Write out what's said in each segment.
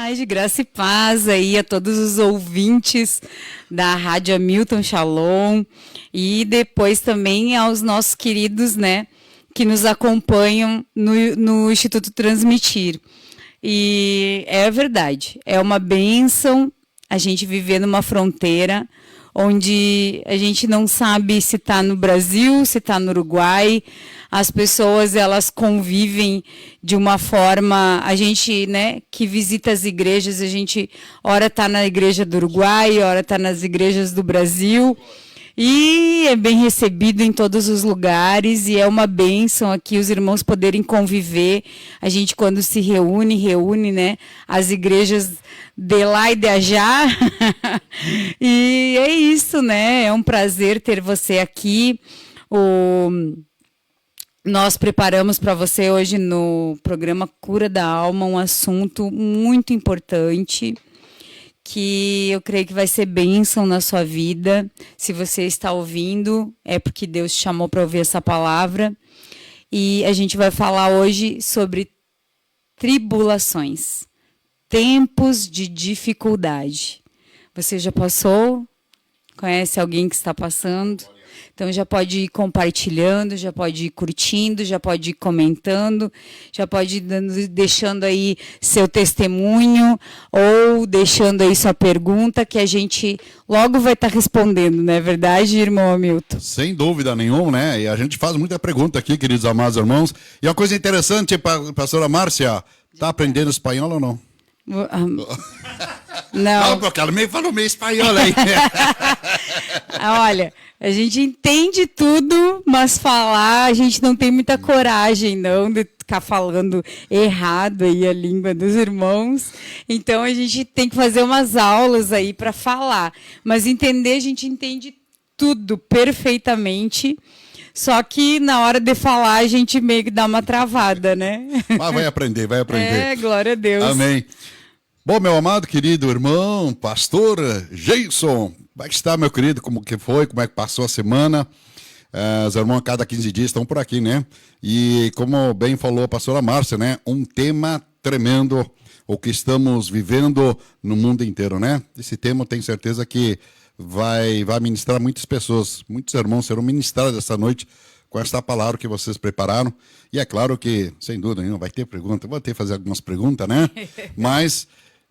tarde, graça e paz aí a todos os ouvintes da Rádio Hamilton Shalom e depois também aos nossos queridos, né, que nos acompanham no Instituto Transmitir. E é verdade, é uma bênção a gente viver numa fronteira onde a gente não sabe se está no Brasil, se está no Uruguai. As pessoas, elas convivem de uma forma... A gente, né, que visita as igrejas, a gente ora está na igreja do Uruguai, ora está nas igrejas do Brasil. E é bem recebido em todos os lugares e é uma bênção aqui os irmãos poderem conviver. A gente, quando se reúne, né, as igrejas de lá e de ajá. E é isso, né? É um prazer ter você aqui. Nós preparamos para você hoje no programa Cura da Alma um assunto muito importante, que eu creio que vai ser bênção na sua vida. Se você está ouvindo, é porque Deus te chamou para ouvir essa palavra. E a gente vai falar hoje sobre tribulações, tempos de dificuldade. Você já passou? Conhece alguém que está passando? Então já pode ir compartilhando, já pode ir curtindo, já pode ir comentando, já pode ir deixando aí seu testemunho ou deixando aí sua pergunta que a gente logo vai estar respondendo, não é verdade, irmão Hamilton? Sem dúvida nenhuma, né? E a gente faz muita pergunta aqui, queridos amados irmãos. E uma coisa interessante, pastora Márcia, está aprendendo espanhol ou não? Não, porque ela falou meio espanhol aí. Olha, a gente entende tudo, mas falar, a gente não tem muita coragem, não, de ficar falando errado aí a língua dos irmãos. Então, a gente tem que fazer umas aulas aí para falar. Mas entender, a gente entende tudo perfeitamente. Só que na hora de falar, a gente meio que dá uma travada, né? Mas vai aprender, vai aprender. É, glória a Deus. Amém. Bom, meu amado, querido irmão, pastor Jason, como é que está, meu querido? Como que foi? Como é que passou a semana? Os irmãos a cada 15 dias estão por aqui, né? E como bem falou a pastora Márcia, né? Um tema tremendo, o que estamos vivendo no mundo inteiro, né? Esse tema eu tenho certeza que vai ministrar muitas pessoas, muitos irmãos serão ministrados esta noite com esta palavra que vocês prepararam. E é claro que, sem dúvida nenhuma, vai ter pergunta, vou ter que fazer algumas perguntas, né? Mas...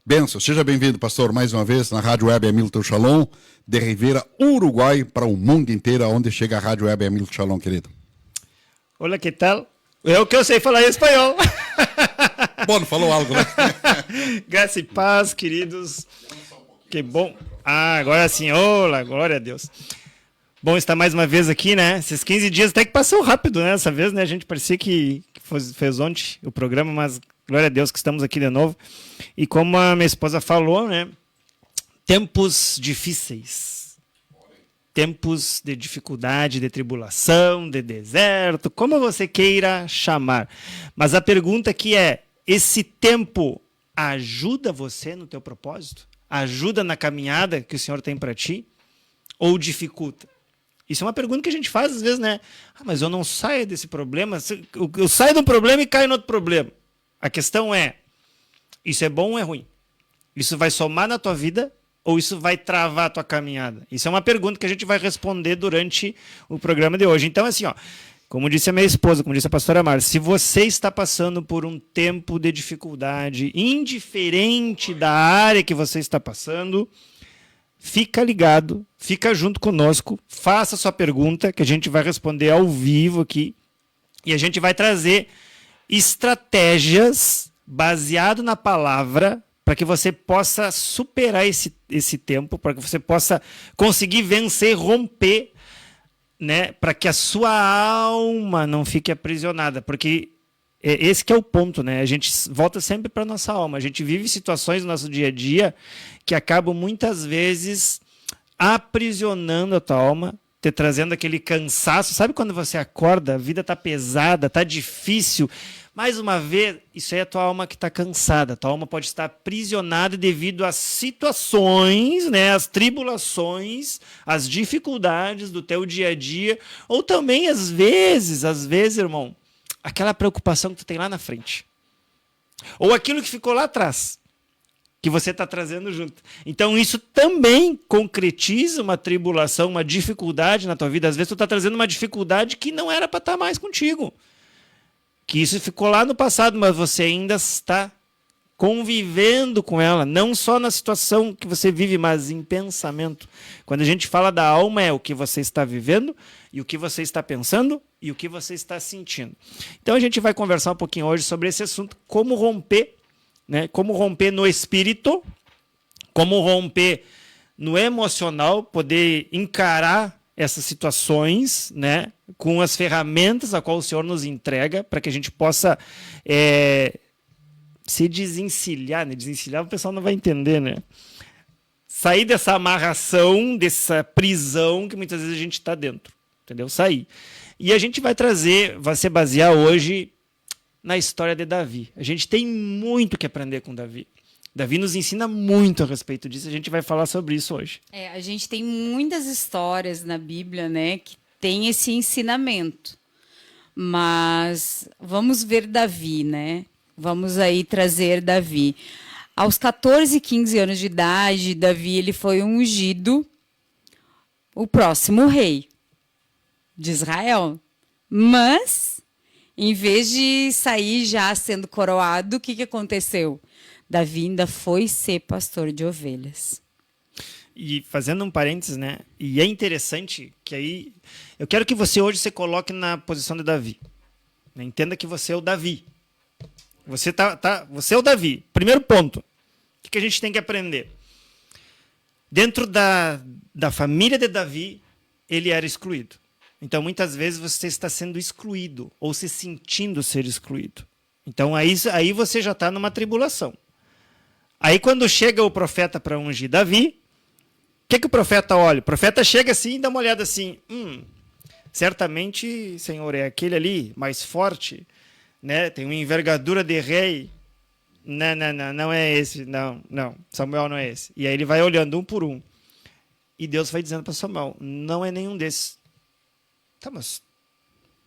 benção, seja bem-vindo, pastor, mais uma vez na Rádio Web Hamilton Shalom, de Rivera, Uruguai, para o mundo inteiro, onde chega a Rádio Web Hamilton Shalom, querido. Olá, que tal? Eu que eu sei falar espanhol. Bom, não falou algo, né? Graça e paz, queridos. Que bom. Ah, agora sim, olá, glória a Deus. Bom estar mais uma vez aqui, né? Esses 15 dias até que passou rápido, né? Dessa vez, né? A gente parecia que fez ontem o programa, mas glória a Deus que estamos aqui de novo. E como a minha esposa falou, né? Tempos difíceis. Tempos de dificuldade, de tribulação, de deserto, como você queira chamar. Mas a pergunta aqui é, esse tempo ajuda você no teu propósito? Ajuda na caminhada que o Senhor tem para ti? Ou dificulta? Isso é uma pergunta que a gente faz às vezes, né? Ah, mas eu não saio desse problema. Eu saio de um problema e caio no outro problema. A questão é, isso é bom ou é ruim? Isso vai somar na tua vida ou isso vai travar a tua caminhada? Isso é uma pergunta que a gente vai responder durante o programa de hoje. Então, assim, ó, como disse a minha esposa, como disse a pastora Márcia, se você está passando por um tempo de dificuldade, indiferente da área que você está passando, fica ligado, fica junto conosco, faça sua pergunta, que a gente vai responder ao vivo aqui, e a gente vai trazer estratégias baseado na palavra para que você possa superar esse tempo, para que você possa conseguir vencer, romper, né, para que a sua alma não fique aprisionada, porque esse que é o ponto, né? A gente volta sempre para a nossa alma. A gente vive situações no nosso dia a dia que acabam muitas vezes aprisionando a tua alma, te trazendo aquele cansaço. Sabe quando você acorda, a vida está pesada, está difícil? Mais uma vez, isso aí é a tua alma que está cansada. A tua alma pode estar aprisionada devido às situações, né, às tribulações, às dificuldades do teu dia a dia. Ou também, às vezes, irmão, aquela preocupação que tu tem lá na frente. Ou aquilo que ficou lá atrás. que você está trazendo junto. Então, isso também concretiza uma tribulação, uma dificuldade na tua vida. Às vezes, tu está trazendo uma dificuldade que não era para estar mais contigo. Que isso ficou lá no passado, mas você ainda está convivendo com ela, não só na situação que você vive, mas em pensamento. Quando a gente fala da alma, é o que você está vivendo, e o que você está pensando, e o que você está sentindo. Então a gente vai conversar um pouquinho hoje sobre esse assunto, como romper, né? Como romper no espírito, como romper no emocional, poder encarar essas situações, né? Com as ferramentas a qual o Senhor nos entrega, para que a gente possa se desencilhar, né? Desencilhar o pessoal não vai entender, né? Sair dessa amarração, dessa prisão que muitas vezes a gente está dentro, entendeu? Sair. E a gente vai se basear hoje na história de Davi. A gente tem muito que aprender com Davi. Davi nos ensina muito a respeito disso, a gente vai falar sobre isso hoje. A gente tem muitas histórias na Bíblia, né, que tem esse ensinamento. Mas vamos ver Davi, né? Vamos aí trazer Davi. Aos 14, 15 anos de idade, Davi ele foi ungido o próximo rei de Israel. Mas, em vez de sair já sendo coroado, o que aconteceu? Davi ainda foi ser pastor de ovelhas. E fazendo um parênteses, né? E é interessante que aí... Eu quero que você hoje se coloque na posição de Davi. Entenda que você é o Davi. Você é o Davi. Primeiro ponto. O que a gente tem que aprender? Dentro da família de Davi, ele era excluído. Então, muitas vezes, você está sendo excluído ou se sentindo ser excluído. Então, aí você já está numa tribulação. Aí, quando chega o profeta para ungir Davi, o que o profeta olha? O profeta chega assim e dá uma olhada assim. Certamente, Senhor, é aquele ali mais forte, né? Tem uma envergadura de rei. Não é esse. Não, Samuel não é esse. E aí ele vai olhando um por um. E Deus vai dizendo para Samuel, não é nenhum desses. Tá, mas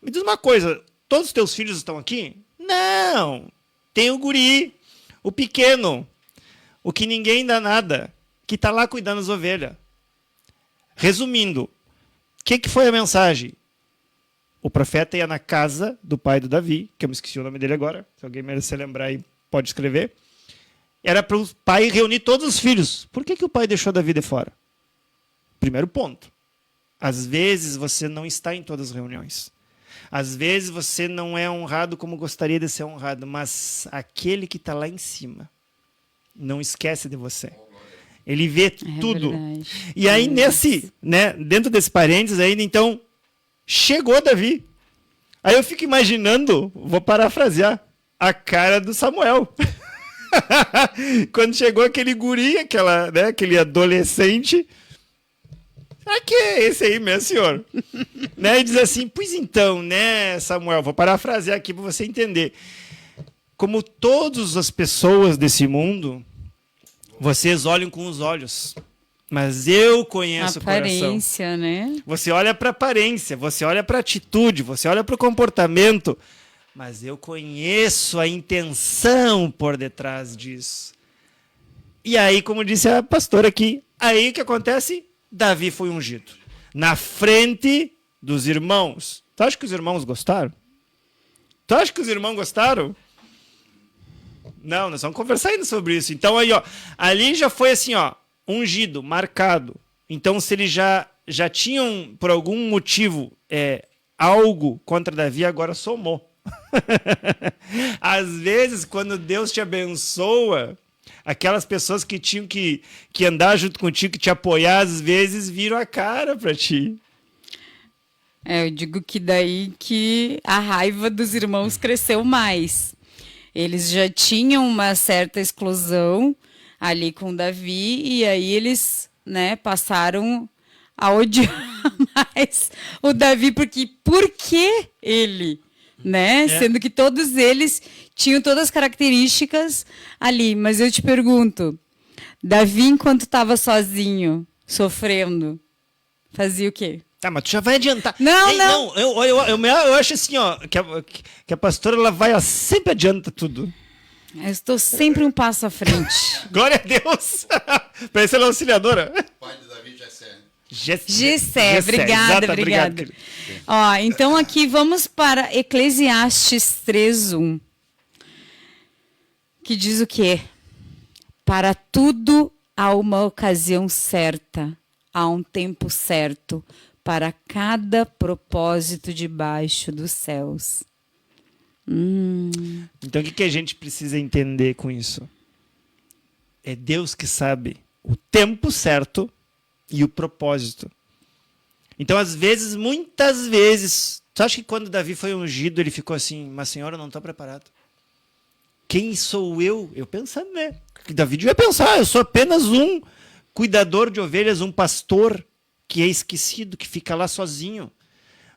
me diz uma coisa, todos os teus filhos estão aqui? Não, tem o guri, o pequeno, o que ninguém dá nada, que está lá cuidando das ovelhas. Resumindo, o que foi a mensagem? O profeta ia na casa do pai do Davi, que eu me esqueci o nome dele agora, se alguém merecer lembrar aí, pode escrever. Era para o pai reunir todos os filhos. Por que o pai deixou Davi de fora? Primeiro ponto. Às vezes você não está em todas as reuniões. Às vezes você não é honrado como gostaria de ser honrado, mas aquele que está lá em cima não esquece de você. Ele vê tudo. Verdade. E aí, dentro desse parênteses, ainda então, chegou Davi. Aí eu fico imaginando, vou parafrasear, a cara do Samuel. Quando chegou aquele guri, aquele adolescente, que é esse aí, meu senhor? E diz assim, pois então, né, Samuel, vou parafrasear aqui para você entender. Como todas as pessoas desse mundo, vocês olham com os olhos, mas eu conheço o coração. Aparência, né? Você olha para a aparência, você olha para a atitude, você olha para o comportamento, mas eu conheço a intenção por detrás disso. E aí, como disse a pastora aqui, aí o que acontece? Davi foi ungido. Na frente dos irmãos. Tu acha que os irmãos gostaram? Tu acha que os irmãos gostaram? Não, nós vamos conversar ainda sobre isso. Então aí, ali já foi assim, ungido, marcado. Então se eles já tinham, por algum motivo, algo contra Davi, agora somou. Às vezes, quando Deus te abençoa, aquelas pessoas que tinham que andar junto contigo, que te apoiar, às vezes viram a cara para ti. Eu digo que daí que a raiva dos irmãos cresceu mais. Eles já tinham uma certa exclusão ali com Davi, e aí eles, passaram a odiar mais o Davi, porque por que ele? Sendo que todos eles tinham todas as características ali. Mas eu te pergunto, Davi, enquanto estava sozinho, sofrendo, fazia o quê? Tá, mas tu já vai adiantar. Não. Eu acho assim, que a pastora ela vai, sempre adianta tudo. Eu estou sempre um passo à frente. Glória a Deus! Parece ela auxiliadora. Pai de Davi, Jessé. Gessé, obrigada. Obrigado. Ó, então aqui vamos para Eclesiastes 3:1, que diz o quê? Para tudo há uma ocasião certa, há um tempo certo, para cada propósito debaixo dos céus. Então, o que a gente precisa entender com isso? É Deus que sabe o tempo certo e o propósito. Então, às vezes, muitas vezes, tu acha que quando Davi foi ungido, ele ficou assim, mas Senhor, eu não estou preparado. Quem sou eu? Eu pensando, né? Que Davi devia pensar, eu sou apenas um cuidador de ovelhas, um pastor que é esquecido, que fica lá sozinho.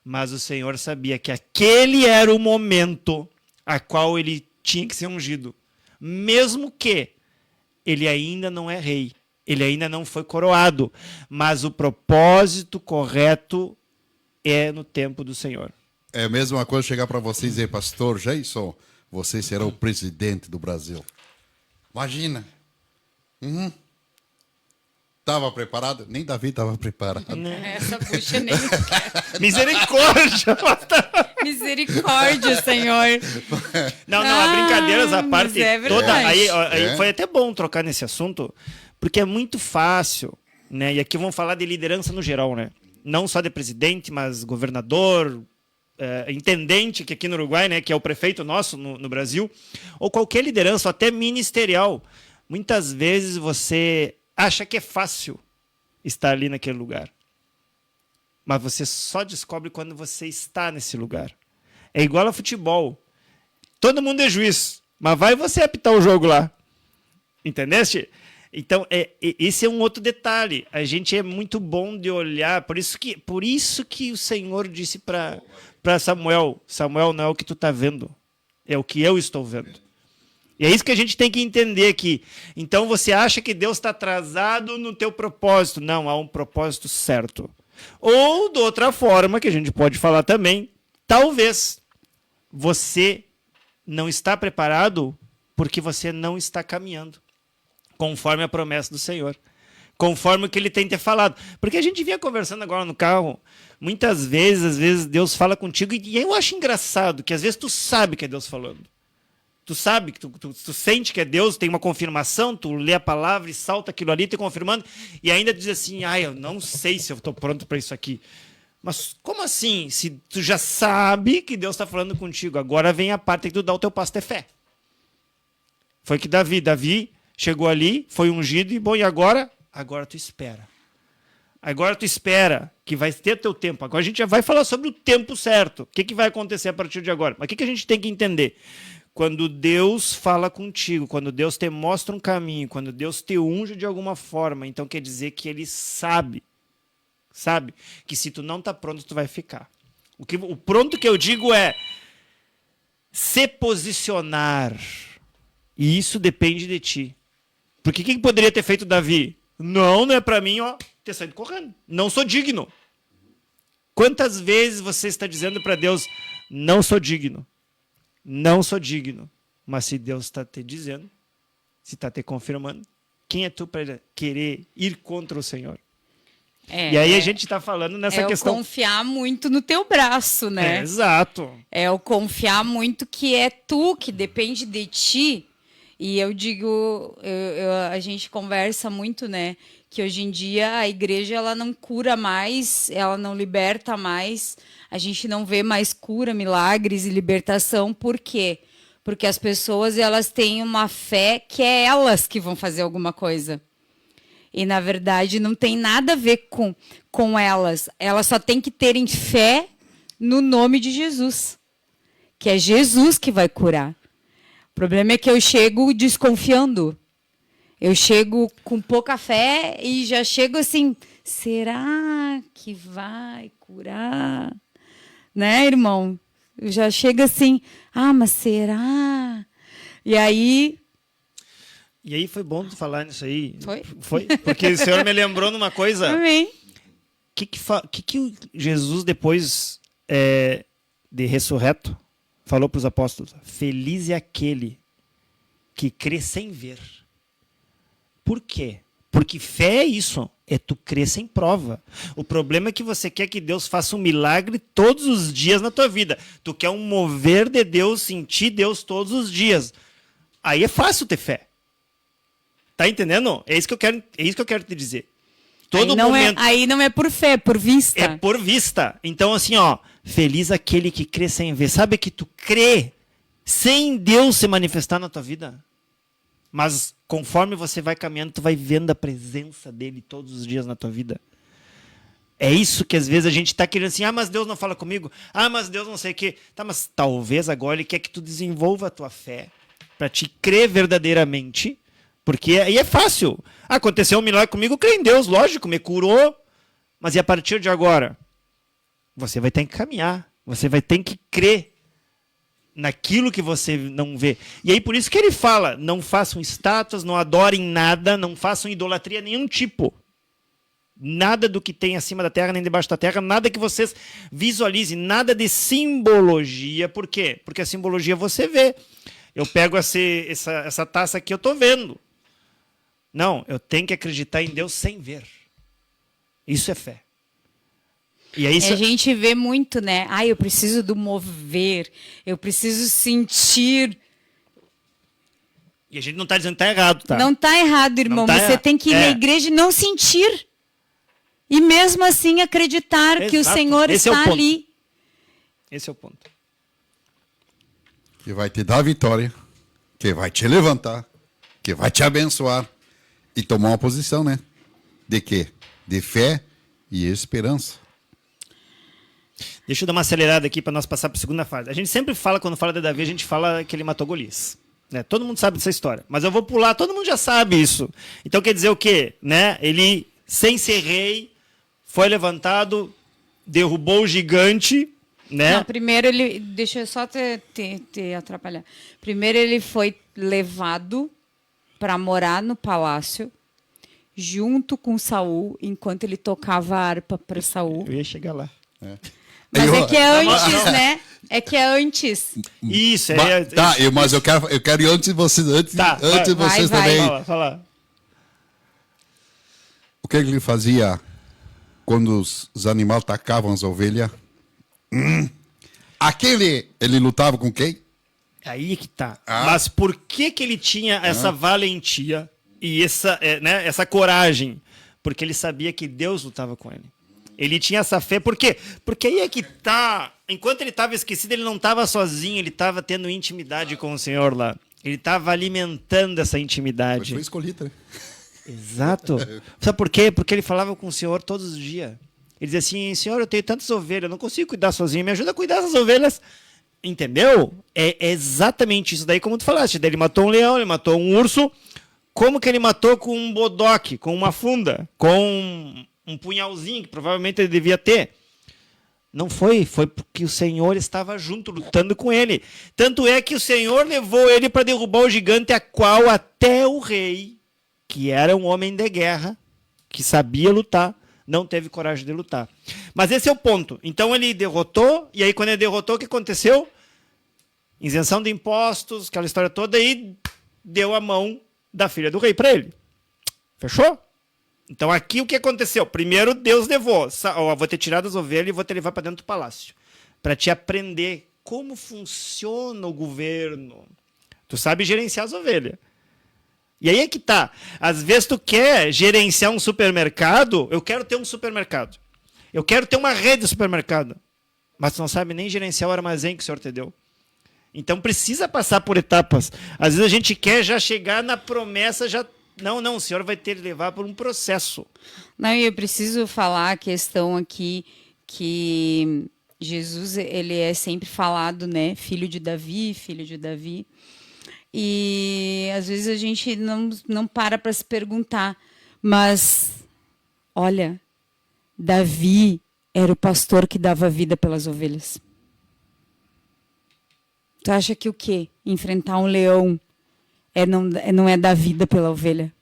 Mas o Senhor sabia que aquele era o momento a qual ele tinha que ser ungido. Mesmo que ele ainda não é rei, ele ainda não foi coroado, mas o propósito correto é no tempo do Senhor. É a mesma coisa chegar para você e dizer, pastor Jason, você será o presidente do Brasil. Imagina. Estava preparado? Nem Davi estava preparado. Essa bucha nem... Misericórdia! Misericórdia, Senhor. Não, a brincadeiras à parte mas é toda. Aí É. foi até bom trocar nesse assunto, porque é muito fácil, né? E aqui vamos falar de liderança no geral, né? Não só de presidente, mas governador, intendente, que aqui no Uruguai, né? Que é o prefeito nosso no Brasil, ou qualquer liderança, até ministerial. Muitas vezes você acha que é fácil estar ali naquele lugar. Mas você só descobre quando você está nesse lugar. É igual a futebol. Todo mundo é juiz, mas vai você apitar o jogo lá. Entendeste? Então, esse é um outro detalhe. A gente é muito bom de olhar. Por isso que o Senhor disse para Samuel, Samuel, não é o que tu está vendo, é o que eu estou vendo. E é isso que a gente tem que entender aqui. Então, você acha que Deus está atrasado no teu propósito. Não, há um propósito certo. Ou, de outra forma, que a gente pode falar também, talvez você não está preparado porque você não está caminhando conforme a promessa do Senhor, conforme o que Ele tem te falado. Porque a gente vinha conversando agora no carro, muitas vezes, às vezes Deus fala contigo e eu acho engraçado que às vezes tu sabe que é Deus falando. Tu sabe, que tu sente que é Deus, tem uma confirmação, tu lê a palavra e salta aquilo ali, te confirmando, e ainda diz assim, eu não sei se eu estou pronto para isso aqui. Mas como assim? Se tu já sabe que Deus está falando contigo, agora vem a parte que tu dá o teu passo de fé. Foi que Davi chegou ali, foi ungido, e agora? Agora tu espera. Agora tu espera que vai ter teu tempo. Agora a gente já vai falar sobre o tempo certo. O que vai acontecer a partir de agora? Mas o que a gente tem que entender? Quando Deus fala contigo, quando Deus te mostra um caminho, quando Deus te unge de alguma forma, então quer dizer que Ele sabe que se tu não está pronto, tu vai ficar. O pronto que eu digo é se posicionar. E isso depende de ti. Porque o que poderia ter feito Davi? Não é para mim, ter saído correndo. Não sou digno. Quantas vezes você está dizendo para Deus, não sou digno? Não sou digno. Mas se Deus está te dizendo, se está te confirmando, quem é tu para querer ir contra o Senhor? E aí a gente está falando nessa questão. É o confiar muito no teu braço, né? Exato. É o confiar muito que é tu, que depende de ti. E eu digo, a gente conversa muito, né? Que hoje em dia a igreja ela não cura mais, ela não liberta mais. A gente não vê mais cura, milagres e libertação. Por quê? Porque as pessoas elas têm uma fé que é elas que vão fazer alguma coisa. E, na verdade, não tem nada a ver com elas. Elas só têm que terem fé no nome de Jesus. Que é Jesus que vai curar. O problema é que eu chego desconfiando. Eu chego com pouca fé e já chego assim, será que vai curar? Né, irmão? Eu já chego assim, mas será? E aí foi bom tu falar nisso aí. Foi? Porque o Senhor me lembrou numa coisa. Amém. Que Jesus, depois de ressurreto, falou para os apóstolos? Feliz é aquele que crê sem ver. Por quê? Porque fé é isso, é tu crer sem prova. O problema é que você quer que Deus faça um milagre todos os dias na tua vida. Tu quer um mover de Deus, sentir Deus todos os dias. Aí é fácil ter fé. Tá entendendo? É isso que eu quero te dizer. Todo momento aí não é por fé, é por vista. é por vista. Então assim, ó, feliz aquele que crê sem ver. Sabe que tu crê sem Deus se manifestar na tua vida? Mas conforme você vai caminhando, tu vai vendo a presença dele todos os dias na tua vida. É isso que às vezes a gente está querendo assim, mas Deus não fala comigo, mas Deus não sei o quê. Tá, mas talvez agora ele quer que tu desenvolva a tua fé para te crer verdadeiramente, porque aí é fácil. Aconteceu um milagre comigo, eu creio em Deus, lógico, me curou, mas e a partir de agora? Você vai ter que caminhar, você vai ter que crer naquilo que você não vê. E aí por isso que ele fala, não façam estátuas, não adorem nada, não façam idolatria nenhum tipo. Nada do que tem acima da terra nem debaixo da terra, nada que vocês visualizem, nada de simbologia. Por quê? Porque a simbologia você vê. Eu pego essa taça aqui, eu estou vendo. Não, eu tenho que acreditar em Deus sem ver. Isso é fé. E aí, A gente vê muito, né? Eu preciso do mover, eu preciso sentir. E a gente não está dizendo que está errado, tá? Não está errado, irmão. Você tem que ir na igreja e não sentir. E mesmo assim acreditar que o Senhor está ali. Esse é o ponto. Que vai te dar a vitória, que vai te levantar, que vai te abençoar e tomar uma posição, né? De quê? De fé e esperança. Deixa eu dar uma acelerada aqui para nós passar para a segunda fase. A gente sempre fala, quando fala de Davi, a gente fala que ele matou Golias. Né? Todo mundo sabe dessa história. Mas eu vou pular, todo mundo já sabe isso. Então quer dizer o quê? Né? Ele, sem ser rei, foi levantado, derrubou o gigante. Né? Não, primeiro ele... Deixa eu só te atrapalhar. Primeiro ele foi levado para morar no palácio, junto com Saul, enquanto ele tocava a harpa para Saul. Eu ia chegar lá. Mas é que é antes, né? É que é antes. Isso, Tá, mas eu quero ir antes de vocês, antes de vocês também. Fala. O que ele fazia quando os animais atacavam as ovelhas? Ele lutava com quem? Aí que tá. Mas por que ele tinha essa valentia e essa coragem? Porque ele sabia que Deus lutava com ele. Ele tinha essa fé, por quê? Porque aí é que tá. Enquanto ele estava esquecido, ele não estava sozinho, ele estava tendo intimidade com o Senhor lá. Ele estava alimentando essa intimidade. Foi escolhido, né? Exato. Sabe por quê? Porque ele falava com o Senhor todos os dias. Ele dizia assim, Senhor, eu tenho tantas ovelhas, eu não consigo cuidar sozinho, me ajuda a cuidar dessas ovelhas. Entendeu? É exatamente isso daí, como tu falaste. Daí ele matou um leão, ele matou um urso. Como que ele matou com um bodoque, com uma funda, com um punhalzinho que provavelmente ele devia ter? Não foi porque o Senhor estava junto, lutando com ele. Tanto é que o Senhor levou ele para derrubar o gigante, a qual até o rei, que era um homem de guerra, que sabia lutar, não teve coragem de lutar. Mas esse é o ponto. Então ele derrotou, e aí quando ele derrotou, o que aconteceu? Isenção de impostos, aquela história toda, e deu a mão da filha do rei para ele. Fechou? Então aqui o que aconteceu? Primeiro Deus levou, vou te tirar das ovelhas e vou te levar para dentro do palácio, para te aprender como funciona o governo. Tu sabe gerenciar as ovelhas. E aí é que tá. Às vezes tu quer gerenciar um supermercado, eu quero ter um supermercado. Eu quero ter uma rede de supermercado. Mas tu não sabe nem gerenciar o armazém que o Senhor te deu. Então precisa passar por etapas. Às vezes a gente quer já chegar na promessa, já... Não, o Senhor vai ter que levar por um processo. Não, e eu preciso falar a questão aqui que Jesus, ele é sempre falado, né? Filho de Davi. E às vezes a gente não para se perguntar, mas olha, Davi era o pastor que dava vida pelas ovelhas. Tu acha que o quê? Enfrentar um leão não é dar vida pela ovelha?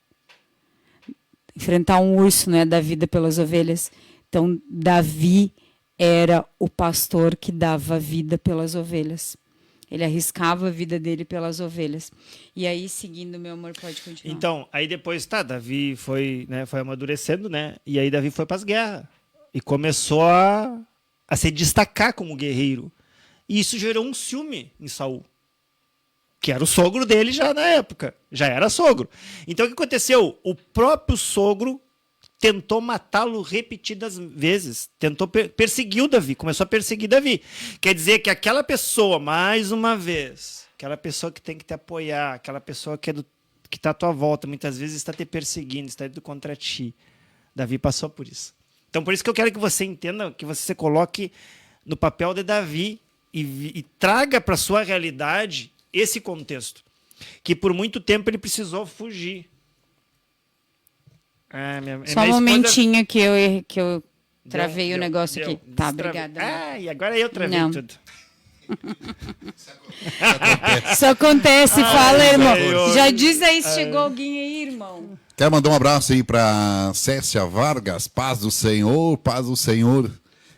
Enfrentar um urso não é dar vida pelas ovelhas? Então, Davi era o pastor que dava vida pelas ovelhas. Ele arriscava a vida dele pelas ovelhas. E aí, seguindo, meu amor, pode continuar. Então, aí depois, Davi foi amadurecendo, né? E aí Davi foi para as guerras. E começou a se destacar como guerreiro. E isso gerou um ciúme em Saul, que era o sogro dele já na época. Já era sogro. Então, o que aconteceu? O próprio sogro tentou matá-lo repetidas vezes. Perseguiu Davi. Começou a perseguir Davi. Quer dizer que aquela pessoa, mais uma vez, aquela pessoa que tem que te apoiar, aquela pessoa que está à tua volta, muitas vezes está te perseguindo, está indo contra ti. Davi passou por isso. Então, por isso que eu quero que você entenda, que você se coloque no papel de Davi e traga para a sua realidade esse contexto. Que por muito tempo ele precisou fugir. Só um momentinho que eu travei o negócio aqui. Tá, destravei. obrigada. E agora eu travei tudo. Isso acontece, fala, irmão. Senhor. Já diz aí se chegou alguém aí, irmão. Quero mandar um abraço aí para Cécia Vargas. Paz do Senhor, paz do Senhor.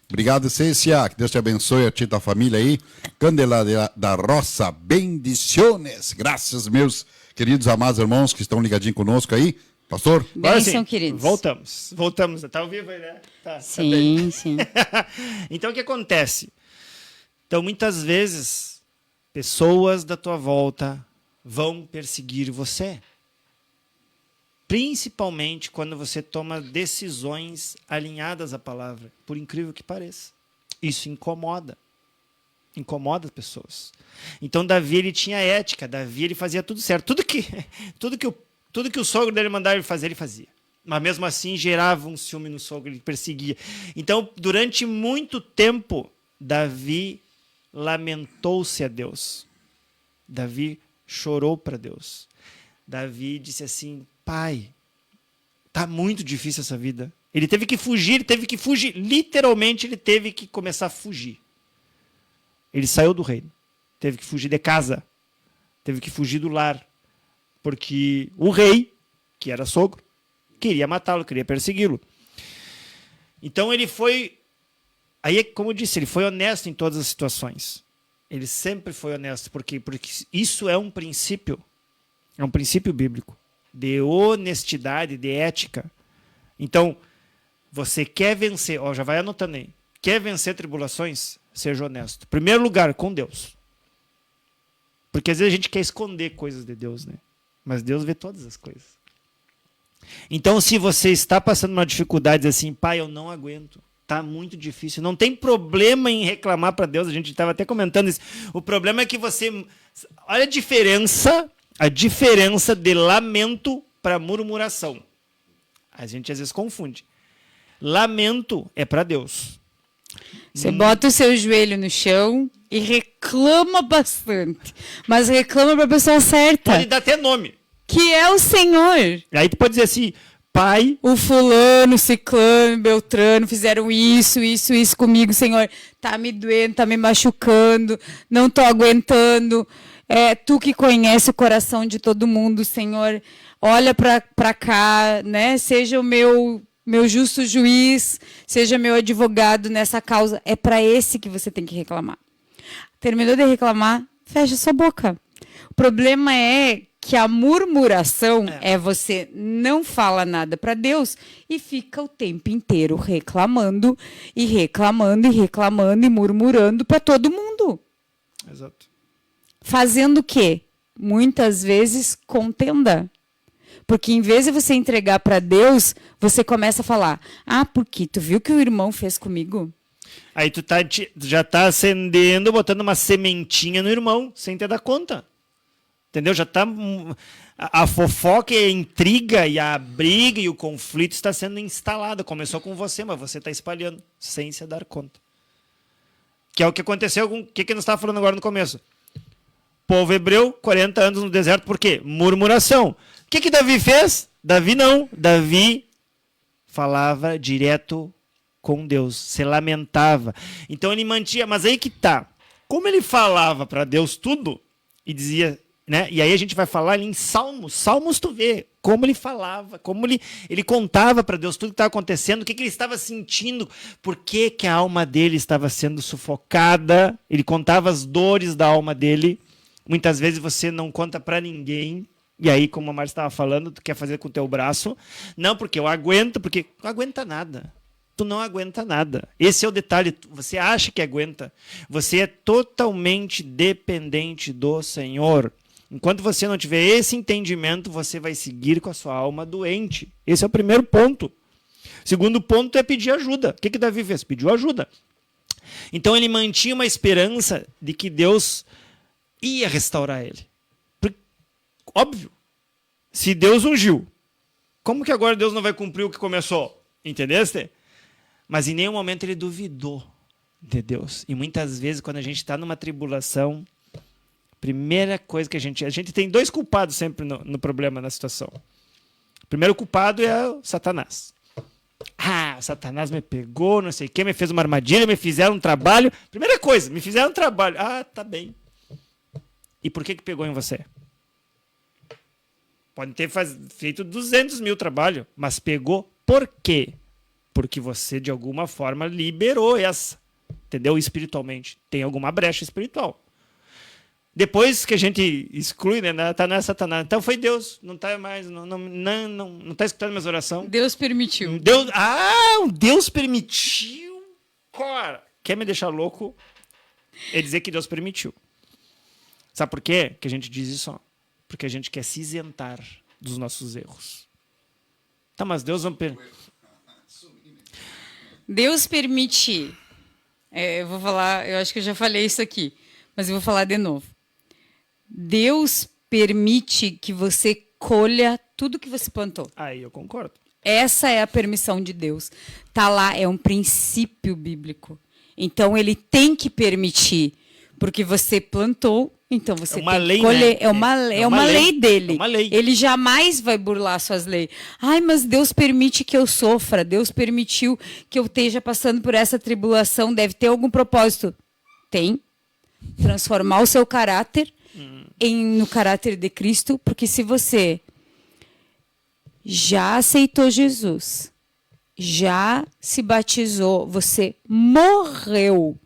Obrigado, Cécia. Que Deus te abençoe, a ti e a tua família aí. Candela da Roça, bendiciones. Graças, meus queridos amados irmãos que estão ligadinhos conosco aí. Pastor? Bênção, queridos. Voltamos. Tá ao vivo aí, né? Tá sim. Então, o que acontece? Então, muitas vezes, pessoas da tua volta vão perseguir você. Principalmente quando você toma decisões alinhadas à palavra, por incrível que pareça. Isso incomoda. Incomoda as pessoas. Então, Davi, ele tinha ética. Davi, ele fazia tudo certo. Tudo que o sogro dele mandava ele fazer, ele fazia. Mas mesmo assim, gerava um ciúme no sogro, ele perseguia. Então, durante muito tempo, Davi lamentou-se a Deus. Davi chorou para Deus. Davi disse assim: Pai, tá muito difícil essa vida. Ele teve que fugir, literalmente ele teve que começar a fugir. Ele saiu do reino, teve que fugir de casa, teve que fugir do lar, porque o rei, que era sogro, queria matá-lo, queria persegui-lo. Então ele foi, aí como eu disse, ele foi honesto em todas as situações. Ele sempre foi honesto, porque isso é um princípio bíblico, de honestidade, de ética. Então, você quer vencer, já vai anotando aí, quer vencer tribulações? Seja honesto. Primeiro lugar, com Deus. Porque às vezes a gente quer esconder coisas de Deus, né? Mas Deus vê todas as coisas. Então, se você está passando uma dificuldade assim, pai, eu não aguento, tá muito difícil, não tem problema em reclamar para Deus, a gente estava até comentando isso. O problema é que você, olha a diferença de lamento para murmuração. A gente às vezes confunde. Lamento é para Deus. Você bota o seu joelho no chão e reclama bastante. Mas reclama para a pessoa certa. Pode dar até nome. Que é o Senhor. Aí tu pode dizer assim, pai... O fulano, ciclano, beltrano fizeram isso comigo, Senhor. Tá me doendo, tá me machucando, não tô aguentando. É tu que conhece o coração de todo mundo, Senhor. Olha para cá, né? Seja o meu justo juiz, seja meu advogado nessa causa. É para esse que você tem que reclamar. Terminou de reclamar, fecha sua boca. O problema é que a murmuração é você não fala nada para Deus e fica o tempo inteiro reclamando e murmurando para todo mundo. Exato. Fazendo o quê? Muitas vezes contenda. Porque em vez de você entregar para Deus, você começa a falar: porque tu viu o que o irmão fez comigo? Aí tu já tá acendendo, botando uma sementinha no irmão, sem te dar conta. Entendeu? Já tá a fofoca, a intriga e a briga e o conflito está sendo instalado. Começou com você, mas você está espalhando sem se dar conta. Que é o que aconteceu com o que nós estávamos falando agora no começo. Povo hebreu, 40 anos no deserto, por quê? Murmuração. O que Davi fez? Davi não. Davi falava direto com Deus, se lamentava. Então ele mantinha, mas aí que tá. Como ele falava para Deus tudo e dizia, né? E aí a gente vai falar ali em Salmos. Salmos tu vê como ele falava, como ele contava para Deus tudo que estava acontecendo, o que ele estava sentindo, por que a alma dele estava sendo sufocada. Ele contava as dores da alma dele. Muitas vezes você não conta para ninguém. E aí, como a Márcia estava falando, tu quer fazer com o teu braço. Não, porque eu aguento, porque não aguenta nada. Tu não aguenta nada. Esse é o detalhe. Você acha que aguenta. Você é totalmente dependente do Senhor. Enquanto você não tiver esse entendimento, você vai seguir com a sua alma doente. Esse é o primeiro ponto. O segundo ponto é pedir ajuda. O que Davi fez? Pediu ajuda. Então ele mantinha uma esperança de que Deus ia restaurar ele. Óbvio. Se Deus ungiu, como que agora Deus não vai cumprir o que começou? Entendeste? Mas em nenhum momento ele duvidou de Deus. E muitas vezes, quando a gente está numa tribulação, primeira coisa que a gente tem dois culpados sempre no problema, na situação. O primeiro culpado é o Satanás. O Satanás me pegou, não sei o quê, me fez uma armadilha, me fizeram um trabalho. Primeira coisa, me fizeram um trabalho. Tá bem. E por que pegou em você? Pode ter feito 200 mil trabalho, mas pegou por quê? Porque você, de alguma forma, liberou essa. Entendeu? Espiritualmente. Tem alguma brecha espiritual. Depois que a gente exclui, né? Tá nessa Satanás. Então foi Deus. Não tá mais. Não tá escutando minhas orações. Deus permitiu. Deus permitiu. Cara, quer me deixar louco? É dizer que Deus permitiu. Sabe por quê que a gente diz isso? Porque a gente quer se isentar dos nossos erros. Tá, mas Deus não Deus permite. Eu vou falar, eu acho que eu já falei isso aqui, mas eu vou falar de novo. Deus permite que você colha tudo que você plantou. Aí eu concordo. Essa é a permissão de Deus. Tá lá, é um princípio bíblico. Então ele tem que permitir, porque você plantou. Então você tem que colher. Né? É uma lei dele. É uma lei. Ele jamais vai burlar suas leis. Mas Deus permite que eu sofra. Deus permitiu que eu esteja passando por essa tribulação. Deve ter algum propósito. Tem. Transformar o seu caráter no caráter de Cristo. Porque se você já aceitou Jesus, já se batizou, você morreu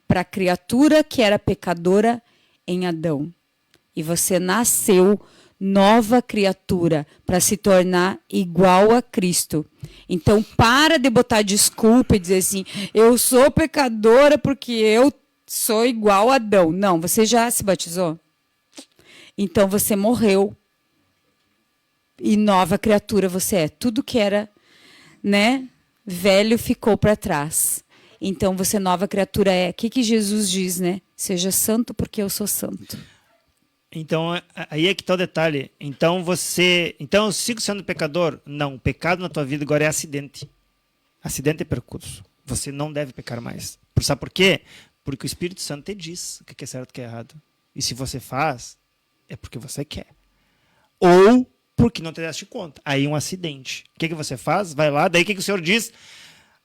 para a criatura que era pecadora em Adão. E você nasceu nova criatura para se tornar igual a Cristo. Então, para de botar desculpa e dizer assim, eu sou pecadora porque eu sou igual a Adão. Não, você já se batizou? Então, você morreu. E nova criatura você é. Tudo que era, né, velho ficou para trás. Então, você nova criatura é. O que Jesus diz, né? Seja santo porque eu sou santo. Então, aí é que está o detalhe. Então, eu sigo sendo pecador? Não, o pecado na tua vida agora é acidente. Acidente é percurso. Você não deve pecar mais. Sabe por quê? Porque o Espírito Santo te diz o que é certo e o que é errado. E se você faz, é porque você quer. Ou porque não te deste conta. Aí um acidente. O que você faz? Vai lá, daí o que o Senhor diz?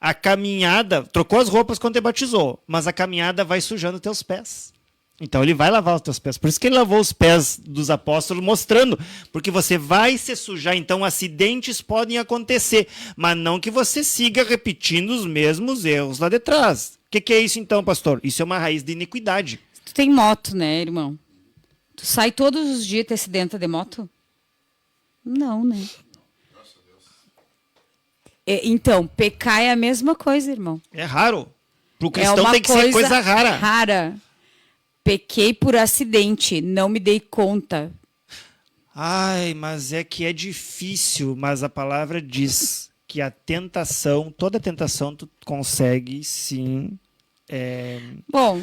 A caminhada, trocou as roupas quando te batizou, mas a caminhada vai sujando teus pés. Então ele vai lavar os teus pés. Por isso que ele lavou os pés dos apóstolos, mostrando. Porque você vai se sujar, então acidentes podem acontecer. Mas não que você siga repetindo os mesmos erros lá de trás. O que é isso então, pastor? Isso é uma raiz de iniquidade. Tu tem moto, né, irmão? Tu sai todos os dias e te acidenta de moto? Não, né? Então, pecar é a mesma coisa, irmão. É raro. Para o cristão tem que ser coisa rara. Rara. Pequei por acidente, não me dei conta. Mas é que é difícil, mas a palavra diz que a tentação, toda tentação tu consegue sim.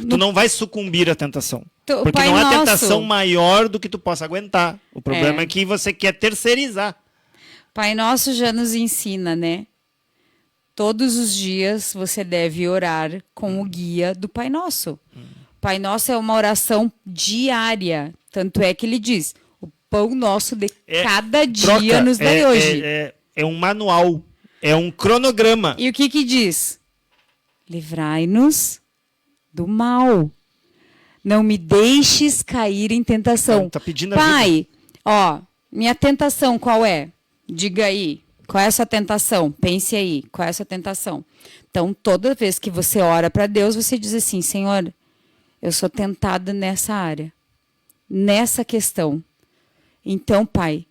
Tu não vai sucumbir à tentação. Porque não há tentação maior do que tu possa aguentar. O problema é que você quer terceirizar. Pai Nosso já nos ensina, né? Todos os dias você deve orar com o guia do Pai Nosso. Pai Nosso é uma oração diária. Tanto é que ele diz, o pão nosso de cada dia nos dai hoje. É um manual, é um cronograma. E o que diz? Livrai-nos do mal. Não me deixes cair em tentação. Tá pedindo Pai, Minha tentação qual é? Diga aí. Qual é a sua tentação? Pense aí. Qual é a sua tentação? Então, toda vez que você ora para Deus, você diz assim: Senhor, eu sou tentada nessa área, nessa questão. Então, Pai,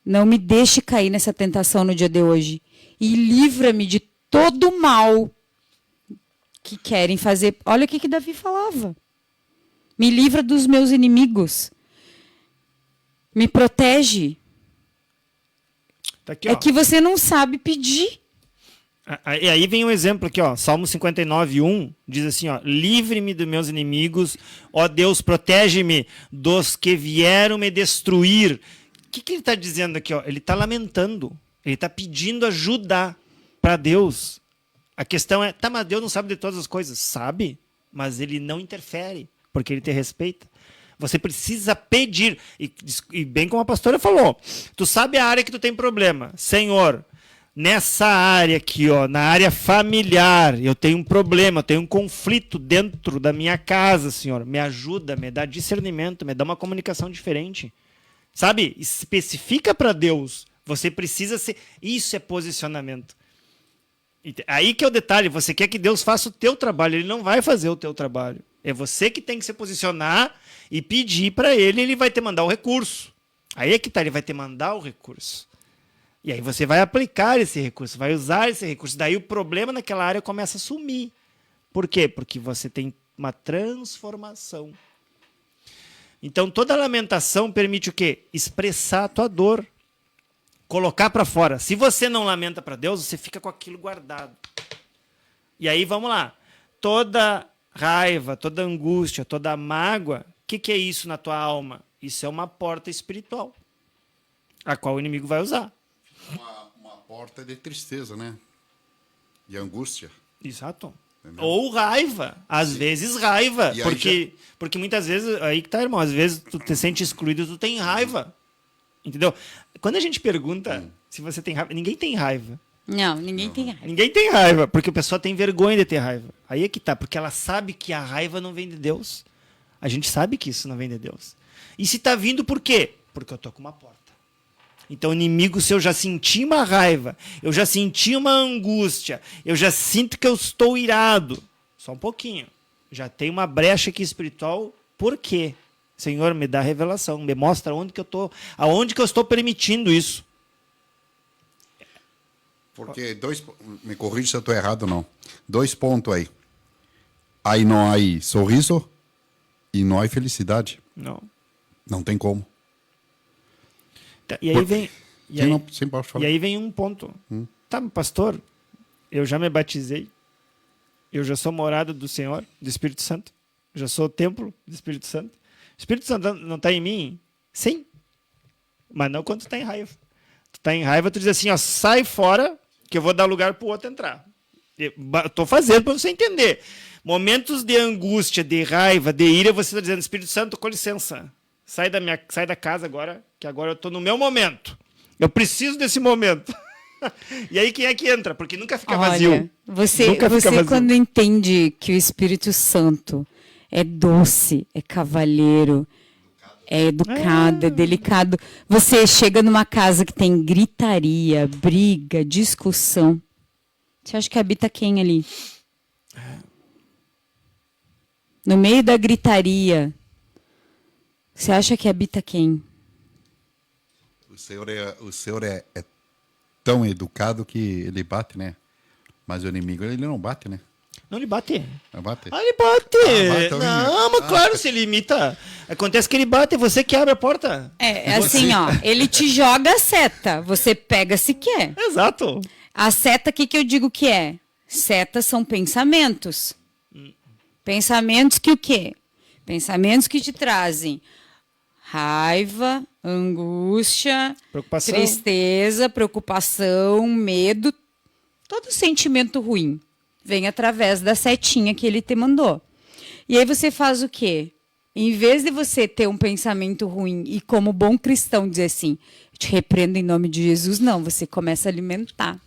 não me deixe cair nessa tentação no dia de hoje. E livra-me de todo o mal que querem fazer. Olha o que Davi falava. Me livra dos meus inimigos. Me protege. Tá aqui, ó. É que você não sabe pedir. E aí vem um exemplo aqui, ó. Salmo 59:1 diz assim, ó: livre-me dos meus inimigos, ó Deus, protege-me dos que vieram me destruir. O que ele está dizendo aqui, ó? Ele está lamentando. Ele está pedindo ajuda para Deus. A questão é, tá, mas Deus não sabe de todas as coisas. Sabe, mas ele não interfere, porque ele te respeita. Você precisa pedir. E bem como a pastora falou, tu sabe a área que tu tem problema. Senhor, nessa área aqui, ó, na área familiar, eu tenho um problema, eu tenho um conflito dentro da minha casa, Senhor. Me ajuda, me dá discernimento, me dá uma comunicação diferente. Sabe? Especifica para Deus. Você precisa ser... Isso é posicionamento. Aí que é o detalhe. Você quer que Deus faça o teu trabalho. Ele não vai fazer o teu trabalho. É você que tem que se posicionar e pedir para ele. Ele vai te mandar o recurso. Aí é que tá. Ele vai te mandar o recurso. E aí você vai aplicar esse recurso. Vai usar esse recurso. Daí o problema naquela área começa a sumir. Por quê? Porque você tem uma transformação. Então, toda lamentação permite o quê? Expressar a tua dor. Colocar para fora. Se você não lamenta para Deus, você fica com aquilo guardado. E aí, vamos lá. Toda raiva, toda angústia, toda mágoa, o que é isso na tua alma? Isso é uma porta espiritual, a qual o inimigo vai usar. Uma porta de tristeza, né? De angústia. Exato. Entendeu? Ou raiva. Às vezes raiva. Porque muitas vezes, aí que tá, irmão, às vezes tu te sente excluído, tu tem raiva. Entendeu? Quando a gente pergunta se você tem raiva, ninguém tem raiva. Não, ninguém tem raiva. Ninguém tem raiva, porque a pessoa tem vergonha de ter raiva. Aí é que tá, porque ela sabe que a raiva não vem de Deus. A gente sabe que isso não vem de Deus. E se tá vindo, por quê? Porque eu tô com uma porta. Então, inimigo, se eu já senti uma raiva, eu já senti uma angústia, eu já sinto que eu estou irado, só um pouquinho, já tem uma brecha aqui espiritual, por quê? Senhor, me dá revelação, me mostra aonde que eu estou permitindo isso. Porque me corrija se eu estou errado ou não. 2 pontos aí. Aí não há sorriso e não há felicidade. Não. Não tem como. Tá, e aí vem... Sim, pode falar. E aí vem um ponto. Tá, pastor, eu já me batizei, eu já sou morada do Senhor, do Espírito Santo, já sou templo do Espírito Santo. O Espírito Santo não está em mim? Sim. Mas não quando tu está em raiva. Tu está em raiva, tu diz assim, ó, sai fora, que eu vou dar lugar para o outro entrar. Estou fazendo para você entender. Momentos de angústia, de raiva, de ira, você está dizendo, Espírito Santo, com licença, sai da casa agora, que agora eu estou no meu momento. Eu preciso desse momento. E aí quem é que entra? Porque nunca fica vazio. Você quando entende que o Espírito Santo é doce, é cavalheiro, é educado, é delicado. Você chega numa casa que tem gritaria, briga, discussão. Você acha que habita quem ali? No meio da gritaria, você acha que habita quem? O senhor é tão educado que ele bate, né? Mas o inimigo, ele não bate, né? Não, ele bate. Não bate? Ah, ele bate. Bate também, não, mas claro, se ele imita. Acontece que ele bate, é você que abre a porta. É assim, ó. Ele te joga a seta. Você pega se quer. Exato. A seta, o que eu digo que é? Setas são pensamentos. Pensamentos que o quê? Pensamentos que te trazem raiva, angústia, preocupação, tristeza, preocupação, medo. Todo sentimento ruim vem através da setinha que ele te mandou. E aí você faz o quê? Em vez de você ter um pensamento ruim e como bom cristão dizer assim, eu te repreendo em nome de Jesus, não, você começa a alimentar.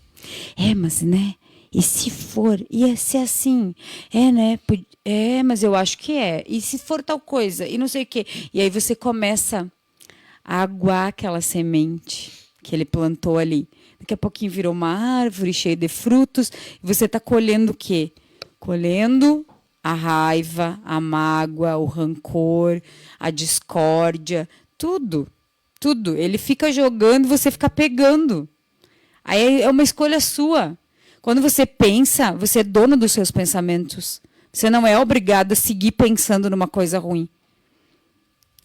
Mas né, e se for, ia ser assim, né, mas eu acho que é, e se for tal coisa, e não sei o quê. E aí você começa aguar aquela semente que ele plantou ali. Daqui a pouquinho virou uma árvore cheia de frutos. E você está colhendo o quê? Colhendo a raiva, a mágoa, o rancor, a discórdia, tudo. Tudo. Ele fica jogando e você fica pegando. Aí é uma escolha sua. Quando você pensa, você é dono dos seus pensamentos. Você não é obrigado a seguir pensando numa coisa ruim.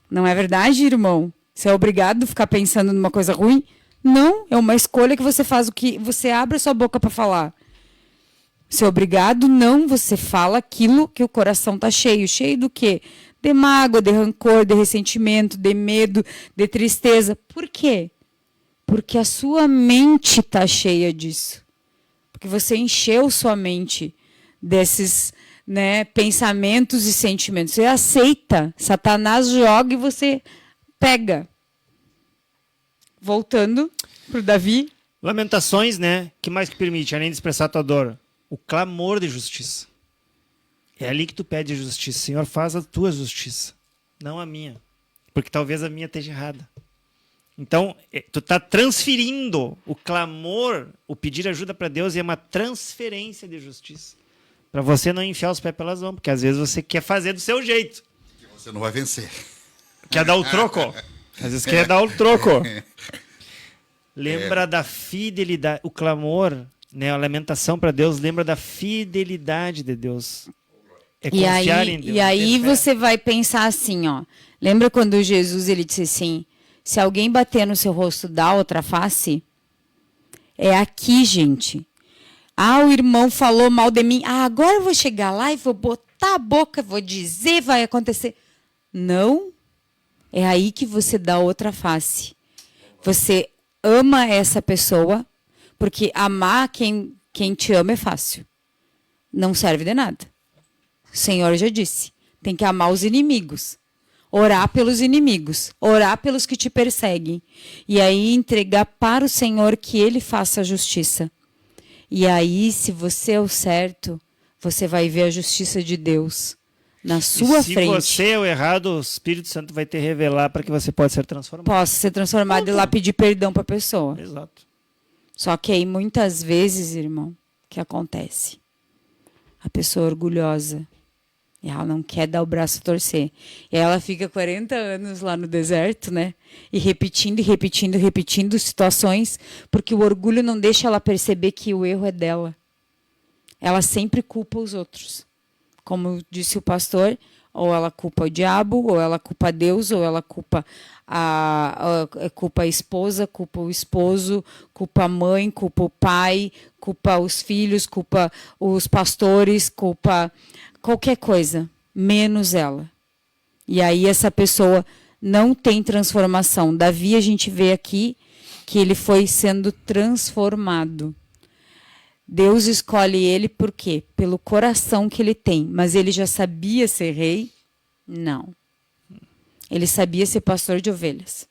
Não é verdade, irmão? Você é obrigado a ficar pensando numa coisa ruim? Não, é uma escolha que você faz, o que você abre a sua boca para falar. Você é obrigado? Não, você fala aquilo que o coração está cheio. Cheio do quê? De mágoa, de rancor, de ressentimento, de medo, de tristeza. Por quê? Porque a sua mente está cheia disso. Porque você encheu sua mente desses, pensamentos e sentimentos. Você aceita. Satanás joga e você pega. Voltando para o Davi. Lamentações, né? Que mais que permite, além de expressar a tua dor? O clamor de justiça. É ali que tu pede a justiça. Senhor, faz a tua justiça, não a minha. Porque talvez a minha esteja errada. Então, tu está transferindo o clamor, o pedir ajuda para Deus, é uma transferência de justiça. Para você não enfiar os pés pelas mãos, porque às vezes você quer fazer do seu jeito. Que você não vai vencer. Quer dar o troco. Às vezes quer dar o troco. Lembra da fidelidade. O clamor, a lamentação para Deus, lembra da fidelidade de Deus. É confiar em Deus. E aí você vai pensar assim, ó. Lembra quando Jesus ele disse assim: se alguém bater no seu rosto, dá outra face? É aqui, gente. O irmão falou mal de mim. Agora eu vou chegar lá e vou botar a boca, vou dizer, vai acontecer. Não. É aí que você dá outra face. Você ama essa pessoa, porque amar quem te ama é fácil. Não serve de nada. O Senhor já disse. Tem que amar os inimigos. Orar pelos inimigos. Orar pelos que te perseguem. E aí entregar para o Senhor que Ele faça a justiça. E aí, se você é o certo, você vai ver a justiça de Deus na sua frente. Se você é o errado, o Espírito Santo vai te revelar para que você possa ser transformado. Possa ser transformado e lá pedir perdão para a pessoa. Exato. Só que aí, muitas vezes, irmão, o que acontece? A pessoa é orgulhosa. E ela não quer dar o braço a torcer. E ela fica 40 anos lá no deserto, E repetindo situações, porque o orgulho não deixa ela perceber que o erro é dela. Ela sempre culpa os outros. Como disse o pastor, ou ela culpa o diabo, ou ela culpa Deus, ou ela culpa culpa a esposa, culpa o esposo, culpa a mãe, culpa o pai, culpa os filhos, culpa os pastores, culpa qualquer coisa, menos ela. E aí essa pessoa não tem transformação. Davi, a gente vê aqui que ele foi sendo transformado. Deus escolhe ele por quê? Pelo coração que ele tem. Mas ele já sabia ser rei? Não. Ele sabia ser pastor de ovelhas.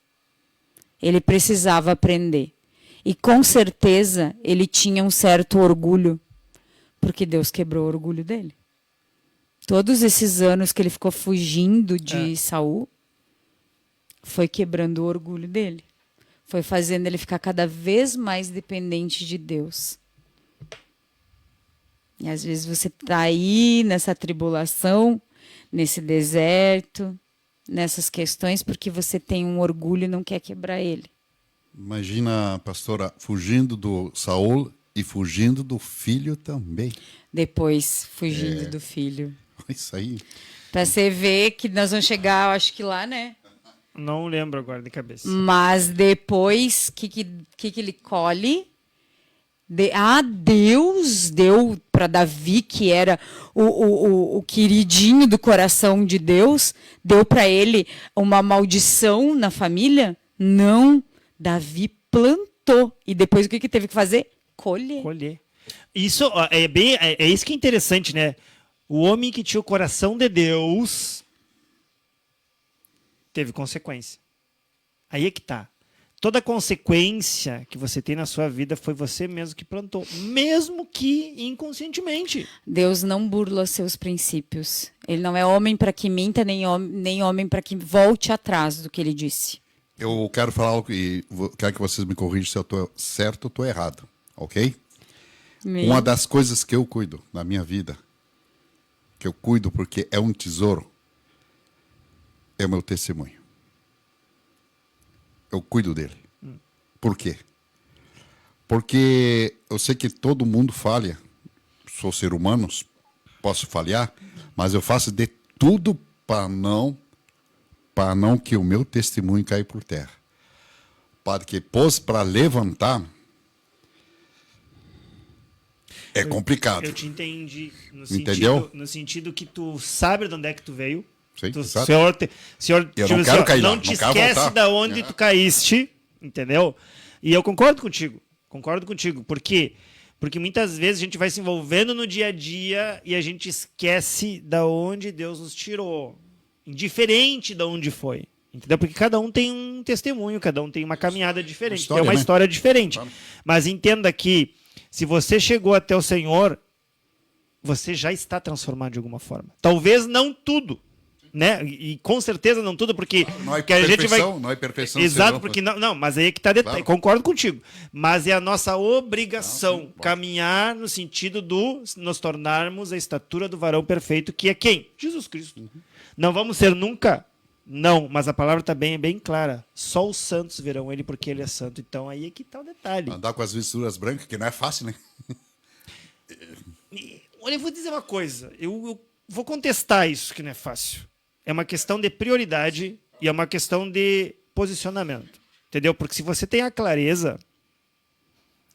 Ele precisava aprender. E com certeza ele tinha um certo orgulho, porque Deus quebrou o orgulho dele. Todos esses anos que ele ficou fugindo de Saul, foi quebrando o orgulho dele. Foi fazendo ele ficar cada vez mais dependente de Deus. E às vezes você está aí nessa tribulação, nesse deserto, nessas questões, porque você tem um orgulho e não quer quebrar ele. Imagina, pastora, fugindo do Saul e fugindo do filho também. Depois, fugindo do filho. Isso aí. Para você ver que nós vamos chegar, eu acho que lá, Não lembro agora de cabeça. Mas depois, o que ele colhe? Deus deu para Davi, que era o queridinho do coração de Deus, deu para ele uma maldição na família? Não. Davi plantou. E depois o que teve que fazer? Colher. Isso é isso que é interessante, O homem que tinha o coração de Deus teve consequência. Aí é que tá. Toda consequência que você tem na sua vida foi você mesmo que plantou, mesmo que inconscientemente. Deus não burla seus princípios. Ele não é homem para que minta, nem homem para que volte atrás do que ele disse. Eu quero falar algo e quero que vocês me corrijam se eu estou certo ou estou errado, ok? Uma das coisas que eu cuido na minha vida, que eu cuido porque é um tesouro, é o meu testemunho. Eu cuido dele. Por quê? Porque eu sei que todo mundo falha. Sou ser humano, posso falhar, mas eu faço de tudo para não que o meu testemunho caia por terra. Para que pôs para levantar é complicado. Eu te entendi Entendeu? No sentido que tu sabe de onde é que tu veio. Sim, Tu, exato. senhor, Eu tipo não quero assim, ó, cair lá, não não te quero esquece voltar. da onde tu caíste, entendeu? E eu concordo contigo. Por quê? Porque muitas vezes a gente vai se envolvendo no dia a dia e a gente esquece da onde Deus nos tirou. Indiferente de onde foi. Entendeu? Porque cada um tem um testemunho, cada um tem uma caminhada diferente, história, tem uma né? história diferente. Claro. Mas entenda que se você chegou até o Senhor, você já está transformado de alguma forma. Talvez não tudo, né? E com certeza não tudo, porque Não é que a gente vai perfeição, não é perfeição. Exato, senão- porque não, mas aí é que está detalhe. Claro. Concordo contigo. Mas é a nossa obrigação Não, sim, caminhar no sentido do nos tornarmos a estatura do varão perfeito, que é quem? Jesus Cristo. Não vamos ser nunca. Não, mas a palavra está bem clara. Só os santos verão ele porque ele é santo. Então aí é que está o detalhe. Andar com as vestiduras brancas, que não é fácil, né? Olha, eu vou dizer uma coisa. Eu vou contestar isso que não é fácil. É uma questão de prioridade e é uma questão de posicionamento. Entendeu? Porque se você tem a clareza,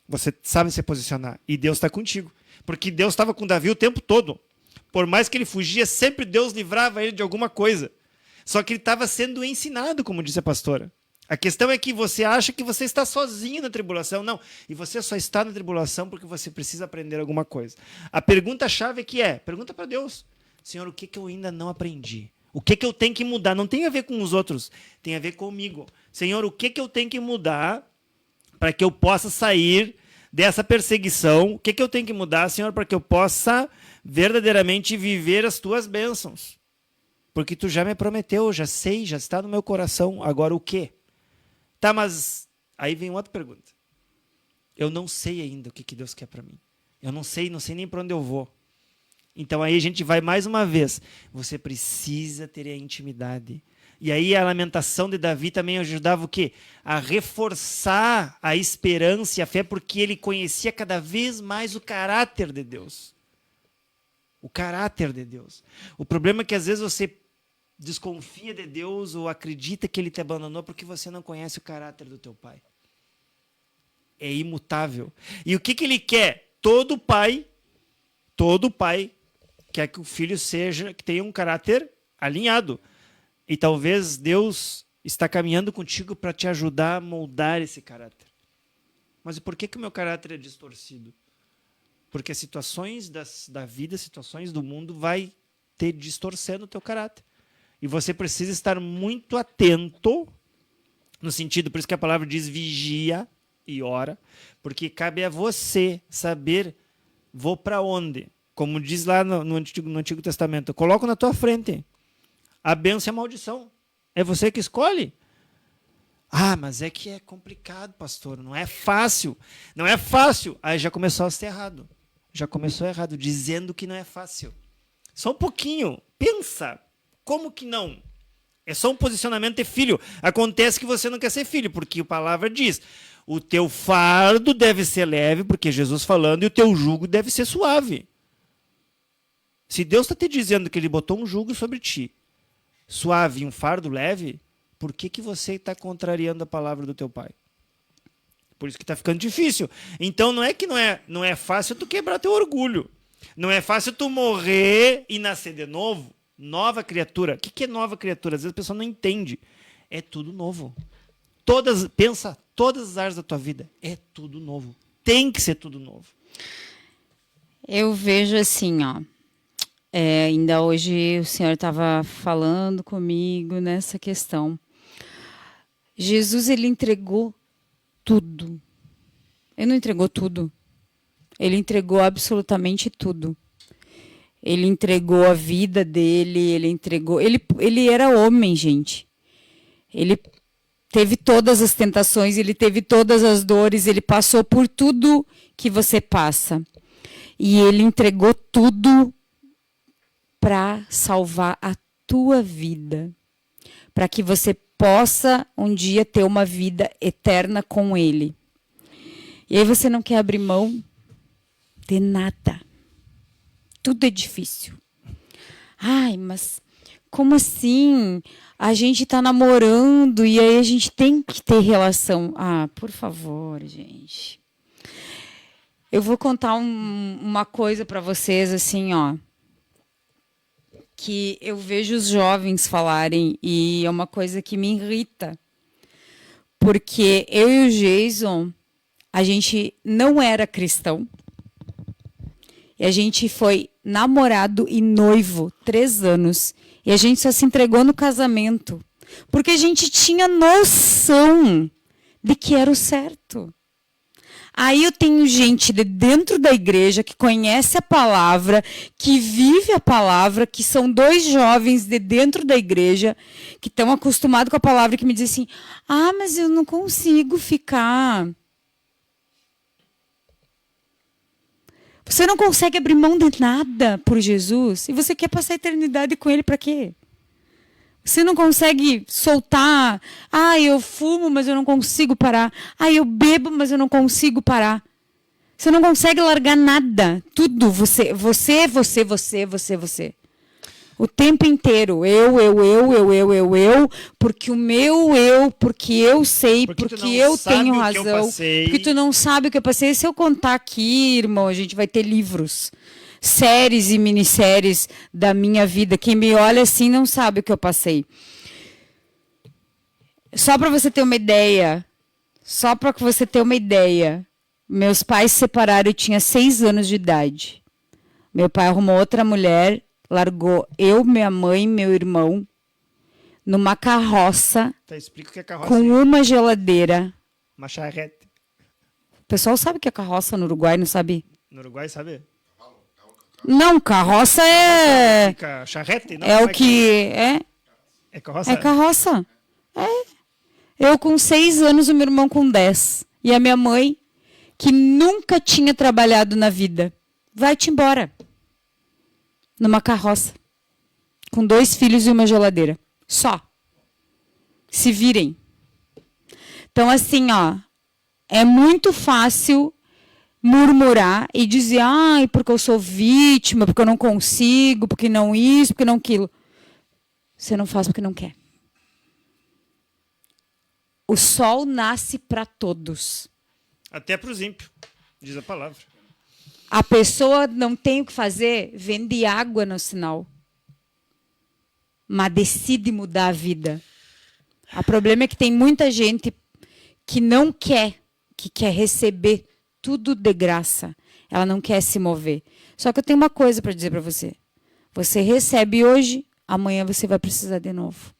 você sabe se posicionar. E Deus está contigo. Porque Deus estava com Davi o tempo todo. Por mais que ele fugia, sempre Deus livrava ele de alguma coisa. Só que ele estava sendo ensinado, como disse a pastora. A questão é que você acha que você está sozinho na tribulação. Não. E você só está na tribulação porque você precisa aprender alguma coisa. A pergunta-chave pergunta para Deus. Senhor, o que eu ainda não aprendi? O que eu tenho que mudar? Não tem a ver com os outros, tem a ver comigo. Senhor, o que eu tenho que mudar para que eu possa sair dessa perseguição? O que eu tenho que mudar, Senhor, para que eu possa verdadeiramente viver as tuas bênçãos? Porque tu já me prometeu, já sei, já está no meu coração. Agora o quê? Tá, mas aí vem outra pergunta. Eu não sei ainda o que Deus quer para mim. Eu não sei nem para onde eu vou. Então aí a gente vai mais uma vez. Você precisa ter a intimidade. E aí a lamentação de Davi também ajudava o quê? A reforçar a esperança e a fé, porque ele conhecia cada vez mais o caráter de Deus. O caráter de Deus. O problema é que às vezes você desconfia de Deus ou acredita que ele te abandonou porque você não conhece o caráter do teu pai. É imutável. E o que ele quer? Todo pai quer que o filho que tenha um caráter alinhado. E talvez Deus está caminhando contigo para te ajudar a moldar esse caráter. Mas e por que o meu caráter é distorcido? Porque as situações da vida, situações do mundo vai te distorcendo o teu caráter. E você precisa estar muito atento, no sentido, por isso que a palavra diz vigia e ora, porque cabe a você saber, vou para onde? Como diz lá no Antigo Testamento, eu coloco na tua frente a bênção e a maldição. É você que escolhe. Ah, mas é que é complicado, pastor, não é fácil. Não é fácil. Aí já começou a ser errado. Já começou errado, dizendo que não é fácil. Só um pouquinho. Pensa. Como que não? É só um posicionamento de filho. Acontece que você não quer ser filho, porque a palavra diz, o teu fardo deve ser leve, porque Jesus falando, e o teu jugo deve ser suave. Se Deus está te dizendo que ele botou um jugo sobre ti, suave e um fardo leve, por que você está contrariando a palavra do teu pai? Por isso que está ficando difícil. Então não é que não é fácil tu quebrar teu orgulho. Não é fácil tu morrer e nascer de novo. Nova criatura. O que é nova criatura? Às vezes a pessoa não entende. É tudo novo. Pensa, todas as áreas da tua vida. É tudo novo. Tem que ser tudo novo. Eu vejo assim, ó. Ainda hoje o Senhor estava falando comigo nessa questão. Jesus, ele entregou tudo. Ele não entregou tudo. Ele entregou absolutamente tudo. Ele entregou a vida dele, ele era homem, gente. Ele teve todas as tentações, ele teve todas as dores, ele passou por tudo que você passa. E ele entregou tudo para salvar a tua vida, para que você possa um dia ter uma vida eterna com ele. E aí você não quer abrir mão de nada. Tudo é difícil. Ai, mas como assim? A gente está namorando e aí a gente tem que ter relação. Ah, por favor, gente. Eu vou contar uma coisa para vocês, assim, ó. Que eu vejo os jovens falarem e é uma coisa que me irrita. Porque eu e o Jason, a gente não era cristão. E a gente foi namorado e noivo 3 anos. E a gente só se entregou no casamento. Porque a gente tinha noção de que era o certo. Aí eu tenho gente de dentro da igreja que conhece a palavra, que vive a palavra, que são 2 jovens de dentro da igreja, que estão acostumados com a palavra, que me dizem assim, ah, mas eu não consigo ficar. Você não consegue abrir mão de nada por Jesus? E você quer passar a eternidade com ele para quê? Você não consegue soltar. Ah, eu fumo, mas eu não consigo parar. Ah, eu bebo, mas eu não consigo parar. Você não consegue largar nada. Tudo. Você. O tempo inteiro. Eu. Porque o meu eu. Porque eu sei. Porque eu tenho razão. Porque tu não sabe o que eu passei. Se eu contar aqui, irmão, a gente vai ter livros. Séries e minisséries da minha vida. Quem me olha assim não sabe o que eu passei. Só para você ter uma ideia. Meus pais se separaram e tinha 6 anos de idade. Meu pai arrumou outra mulher, largou eu, minha mãe, meu irmão, numa carroça, Tá, explica o que é carroça. com uma geladeira. Uma charrete. O pessoal sabe o que é carroça no Uruguai, não sabe? No Uruguai, sabe? Não, carroça é... Fica charrete? Não, É não o que... É carroça? É carroça. É. Eu com 6 anos, o meu irmão com 10. E a minha mãe, que nunca tinha trabalhado na vida, vai-te embora. Numa carroça. Com 2 filhos e uma geladeira. Só. Se virem. Então, assim, ó. É muito fácil murmurar e dizer, ai, porque eu sou vítima, porque eu não consigo, porque não isso, porque não aquilo. Você não faz porque não quer. O sol nasce para todos. Até para os ímpios, diz a palavra. A pessoa não tem o que fazer, vende água no sinal. Mas decide mudar a vida. O problema é que tem muita gente que não quer, que quer receber tudo de graça. Ela não quer se mover. Só que eu tenho uma coisa para dizer para você. Você recebe hoje, amanhã você vai precisar de novo.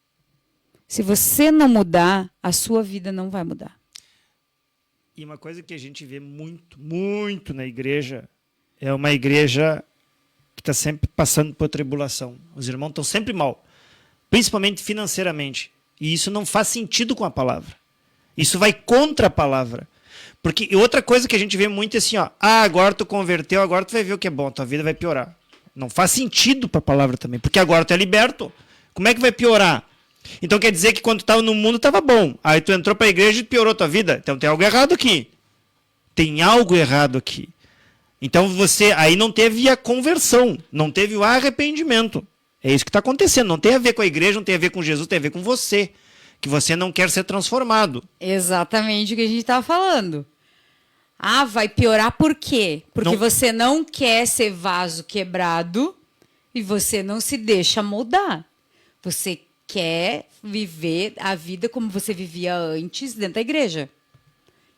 Se você não mudar, a sua vida não vai mudar. E uma coisa que a gente vê muito, muito na igreja, é uma igreja que está sempre passando por tribulação. Os irmãos estão sempre mal, principalmente financeiramente. E isso não faz sentido com a palavra. Isso vai contra a palavra. Porque outra coisa que a gente vê muito é assim, ó, agora tu converteu, agora tu vai ver o que é bom, tua vida vai piorar. Não faz sentido para a palavra também, porque agora tu é liberto. Como é que vai piorar? Então quer dizer que quando tu estava no mundo estava bom. Aí tu entrou para a igreja e piorou tua vida. Então tem algo errado aqui. Tem algo errado aqui. Então você aí não teve a conversão, não teve o arrependimento. É isso que está acontecendo. Não tem a ver com a igreja, não tem a ver com Jesus, tem a ver com você. Que você não quer ser transformado. Exatamente o que a gente estava falando. Ah, vai piorar por quê? Porque você não quer ser vaso quebrado e você não se deixa moldar. Você quer viver a vida como você vivia antes dentro da igreja.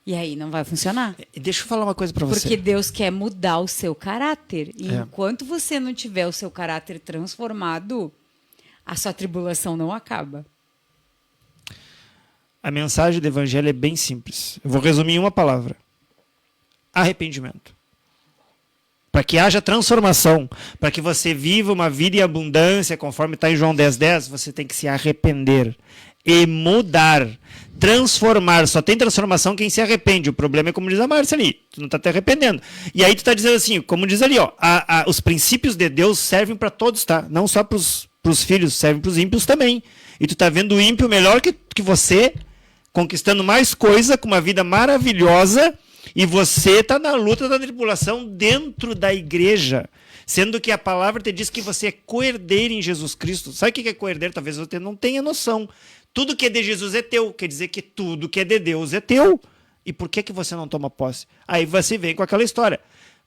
E aí não vai funcionar. Deixa eu falar uma coisa para você. Porque Deus quer mudar o seu caráter. E enquanto você não tiver o seu caráter transformado, a sua tribulação não acaba. A mensagem do evangelho é bem simples. Eu vou resumir em uma palavra. Arrependimento. para que haja transformação, para que você viva uma vida em abundância, conforme está em João 10:10, você tem que se arrepender e mudar, transformar. Só tem transformação quem se arrepende. O problema é como diz a Márcia ali, tu não está te arrependendo. E aí tu está dizendo assim, como diz ali, ó, os princípios de Deus servem para todos, tá? Não só para os filhos, servem para os ímpios também. E tu está vendo o ímpio melhor que você, conquistando mais coisa, com uma vida maravilhosa, e você está na luta da tribulação dentro da igreja, sendo que a palavra te diz que você é coerdeiro em Jesus Cristo. Sabe o que é coerdeiro? Talvez você não tenha noção. Tudo que é de Jesus é teu, quer dizer que tudo que é de Deus é teu. E por que você não toma posse? Aí você vem com aquela história.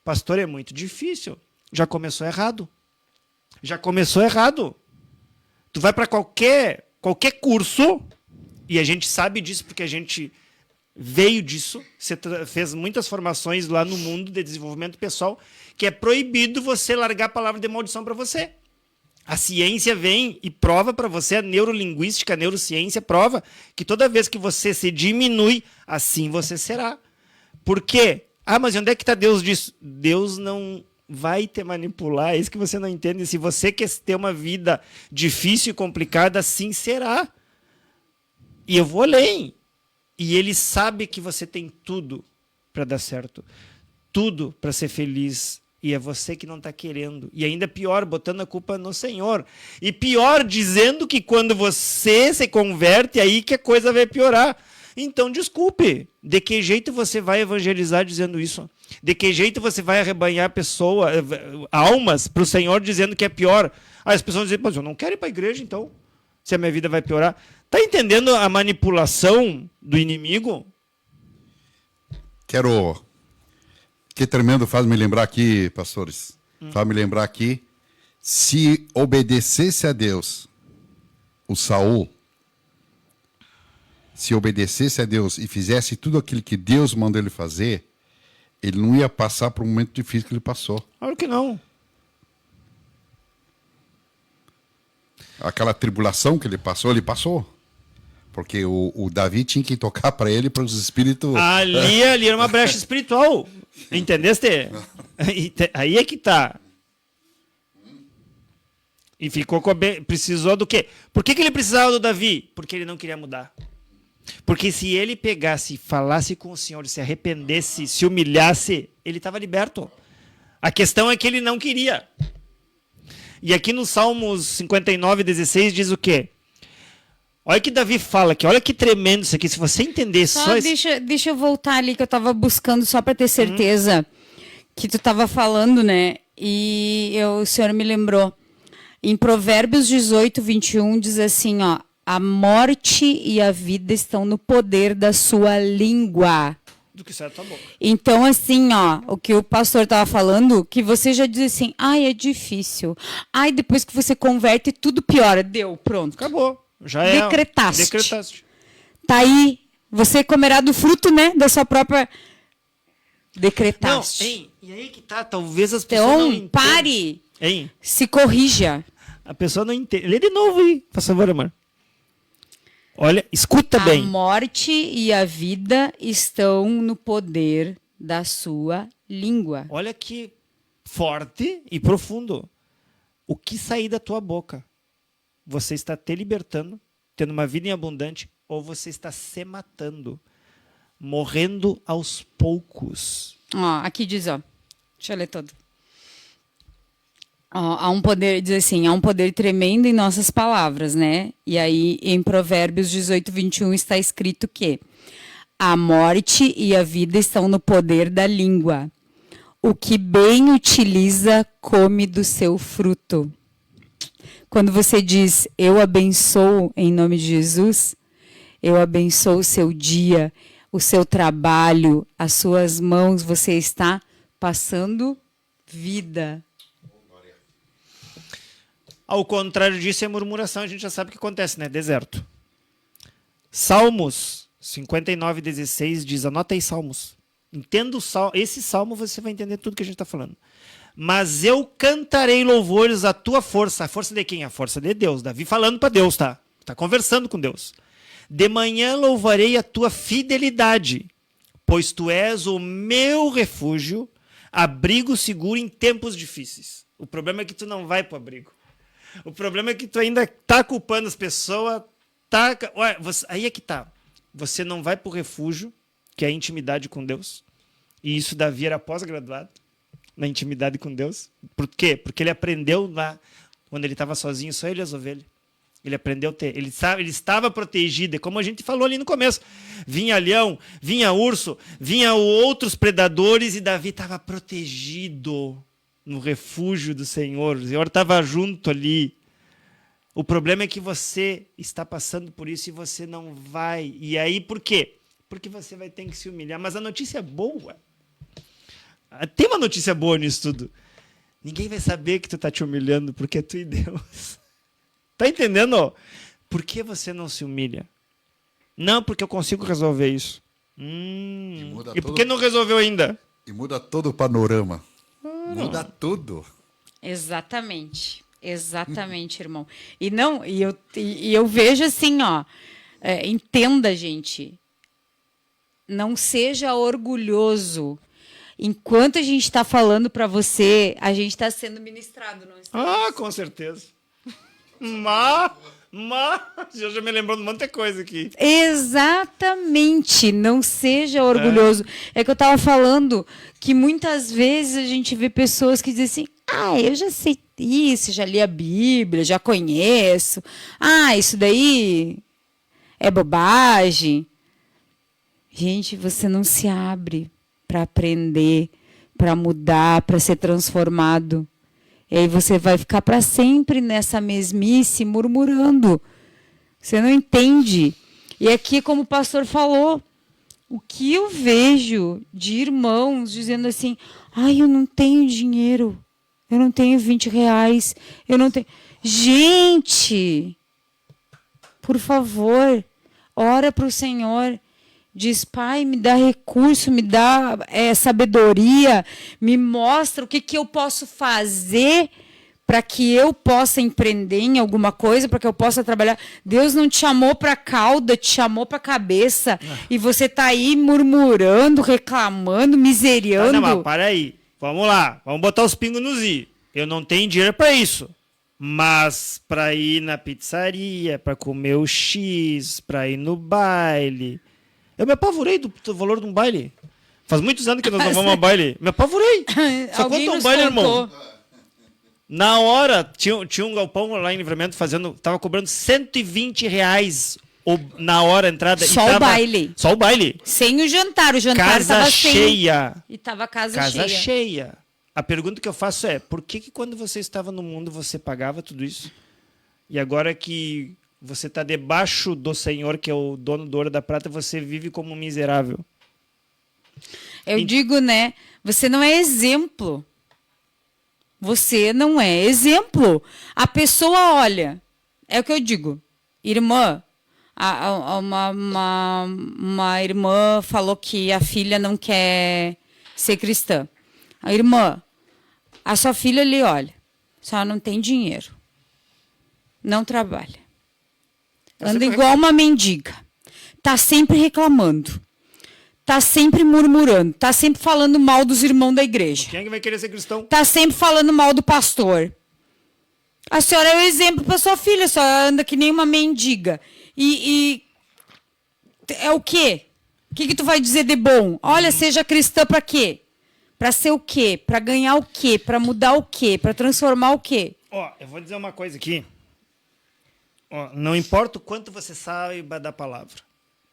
Pastor, é muito difícil. Já começou errado. Já começou errado. Tu vai para qualquer curso, e a gente sabe disso porque a gente veio disso, você fez muitas formações lá no mundo de desenvolvimento pessoal, que é proibido você largar a palavra de maldição para você. A ciência vem e prova para você, a neurolinguística, a neurociência prova que toda vez que você se diminui, assim você será. Por quê? Ah, mas onde é que está Deus disso? Deus não vai te manipular, é isso que você não entende. Se você quer ter uma vida difícil e complicada, assim será. E eu vou além. E ele sabe que você tem tudo para dar certo. Tudo para ser feliz. E é você que não está querendo. E ainda pior, botando a culpa no Senhor. E pior, dizendo que quando você se converte, aí que a coisa vai piorar. Então, desculpe. De que jeito você vai evangelizar dizendo isso? De que jeito você vai arrebanhar almas para o Senhor dizendo que é pior? Aí as pessoas dizem, mas eu não quero ir para a igreja, então. Se a minha vida vai piorar. Está entendendo a manipulação do inimigo? Que tremendo faz me lembrar aqui, pastores. Faz me lembrar aqui, se obedecesse a Deus, o Saul, se obedecesse a Deus e fizesse tudo aquilo que Deus mandou ele fazer, ele não ia passar por um momento difícil que ele passou. Claro que não. Aquela tribulação que ele passou. Porque o Davi tinha que tocar para ele, para os espíritos... Ali era uma brecha espiritual. Entendeste? Aí é que tá. E ficou precisou do quê? Por que ele precisava do Davi? Porque ele não queria mudar. Porque se ele pegasse, falasse com o Senhor, se arrependesse, se humilhasse, ele estava liberto. A questão é que ele não queria. E aqui no Salmos 59:16 diz o quê? Olha que Davi fala aqui, olha que tremendo isso aqui. Se você entender só deixa eu voltar ali que eu estava buscando só para ter certeza que tu estava falando, né? E o Senhor me lembrou. Em Provérbios 18:21 diz assim, ó: a morte e a vida estão no poder da sua língua. Do que sai da tua boca. Então, assim, ó, o que o pastor estava falando, que você já diz assim, ai, é difícil. Ai, depois que você converte, tudo piora. Deu, pronto. Acabou. Já Decretaste. Tá aí. Você comerá do fruto, né? Da sua própria... Decretaste. Não, hein? E aí que tá, talvez as pessoas não entendam. Pare. Hein? Se corrija. A pessoa não entende. Lê de novo aí, por favor, amor. Olha, escuta bem. A morte e a vida estão no poder da sua língua. Olha que forte e profundo. O que sair da tua boca, você está te libertando, tendo uma vida em abundante, ou você está se matando, morrendo aos poucos. Ó, aqui diz, ó. Deixa eu ler todo. Ó, há um poder, diz assim, há um poder tremendo em nossas palavras, né? E aí, em Provérbios 18:21 está escrito que a morte e a vida estão no poder da língua. O que bem utiliza, come do seu fruto. Quando você diz, eu abençoo em nome de Jesus, eu abençoo o seu dia, o seu trabalho, as suas mãos, você está passando vida. Ao contrário disso é murmuração, a gente já sabe o que acontece, né? Deserto. Salmos 59:16 diz, anota aí Salmos. Entenda esse salmo, você vai entender tudo que a gente está falando. Mas eu cantarei louvores à tua força. A força de quem? A força de Deus. Davi falando para Deus, tá? Está conversando com Deus. De manhã louvarei a tua fidelidade, pois tu és o meu refúgio, abrigo seguro em tempos difíceis. O problema é que tu não vai pro abrigo. O problema é que tu ainda tá culpando as pessoas. Ué, aí é que tá. Você não vai pro refúgio, que é a intimidade com Deus. E isso Davi era pós-graduado na intimidade com Deus. Por quê? Porque ele aprendeu lá, quando ele estava sozinho, só ele e as ovelhas. Ele aprendeu a ter. Ele estava protegido. É como a gente falou ali no começo. Vinha leão, vinha urso, vinha outros predadores e Davi estava protegido no refúgio do Senhor. O Senhor estava junto ali. O problema é que você está passando por isso e você não vai. E aí, por quê? Porque você vai ter que se humilhar. Mas a notícia é boa. Tem uma notícia boa nisso tudo. Ninguém vai saber que tu está te humilhando, porque é tu e Deus. Tá entendendo? Por que você não se humilha? Não, porque eu consigo resolver isso. E por que não resolveu ainda? E muda todo o panorama. Muda tudo. Exatamente. Exatamente, irmão. E eu vejo assim, ó. Entenda, gente. Não seja orgulhoso. Enquanto a gente está falando para você, a gente está sendo ministrado. Não está? Com certeza. Mas já me lembrou de um monte de coisa aqui. Exatamente, não seja orgulhoso. É que eu estava falando que muitas vezes a gente vê pessoas que dizem assim, eu já sei isso, já li a Bíblia, já conheço. Isso daí é bobagem. Gente, você não se abre para aprender, para mudar, para ser transformado. E aí você vai ficar para sempre nessa mesmice, murmurando. Você não entende. E aqui, como o pastor falou, o que eu vejo de irmãos dizendo assim, eu não tenho dinheiro, eu não tenho 20 reais, eu não tenho... Gente, por favor, ora para o Senhor. Diz, Pai, me dá recurso, me dá sabedoria, me mostra o que eu posso fazer para que eu possa empreender em alguma coisa, para que eu possa trabalhar. Deus não te chamou para cauda, te chamou para cabeça. E você está aí murmurando, reclamando, miseriando. Mas para aí. Vamos lá, vamos botar os pingos nos i. Eu não tenho dinheiro para isso. Mas para ir na pizzaria, para comer o X, para ir no baile... Eu me apavorei do valor de um baile. Faz muitos anos que nós não vamos a baile. Me apavorei. Só conta um baile, irmão. Na hora, tinha um galpão lá em Livramento tava cobrando R$120 na hora a entrada. Só o baile. Só o baile. Sem o jantar. O jantar casa cheia. Sem... E tava casa cheia. A pergunta que eu faço é, por que quando você estava no mundo você pagava tudo isso? E agora que... você está debaixo do Senhor, que é o dono do ouro e da prata, você vive como um miserável. Eu digo, né? Você não é exemplo. Você não é exemplo. A pessoa olha. É o que eu digo. Irmã, uma irmã falou que a filha não quer ser cristã. A irmã, a sua filha ali, olha, a senhora não tem dinheiro. Não trabalha. Anda igual uma mendiga. Tá sempre reclamando. Tá sempre murmurando. Tá sempre falando mal dos irmãos da igreja. Quem é que vai querer ser cristão? Tá sempre falando mal do pastor. A senhora é o exemplo para sua filha. A senhora anda que nem uma mendiga. E é o quê? O que tu vai dizer de bom? Olha, seja cristã para quê? Para ser o quê? Para ganhar o quê? Para mudar o quê? Para transformar o quê? Eu vou dizer uma coisa aqui. Não importa o quanto você saiba da palavra,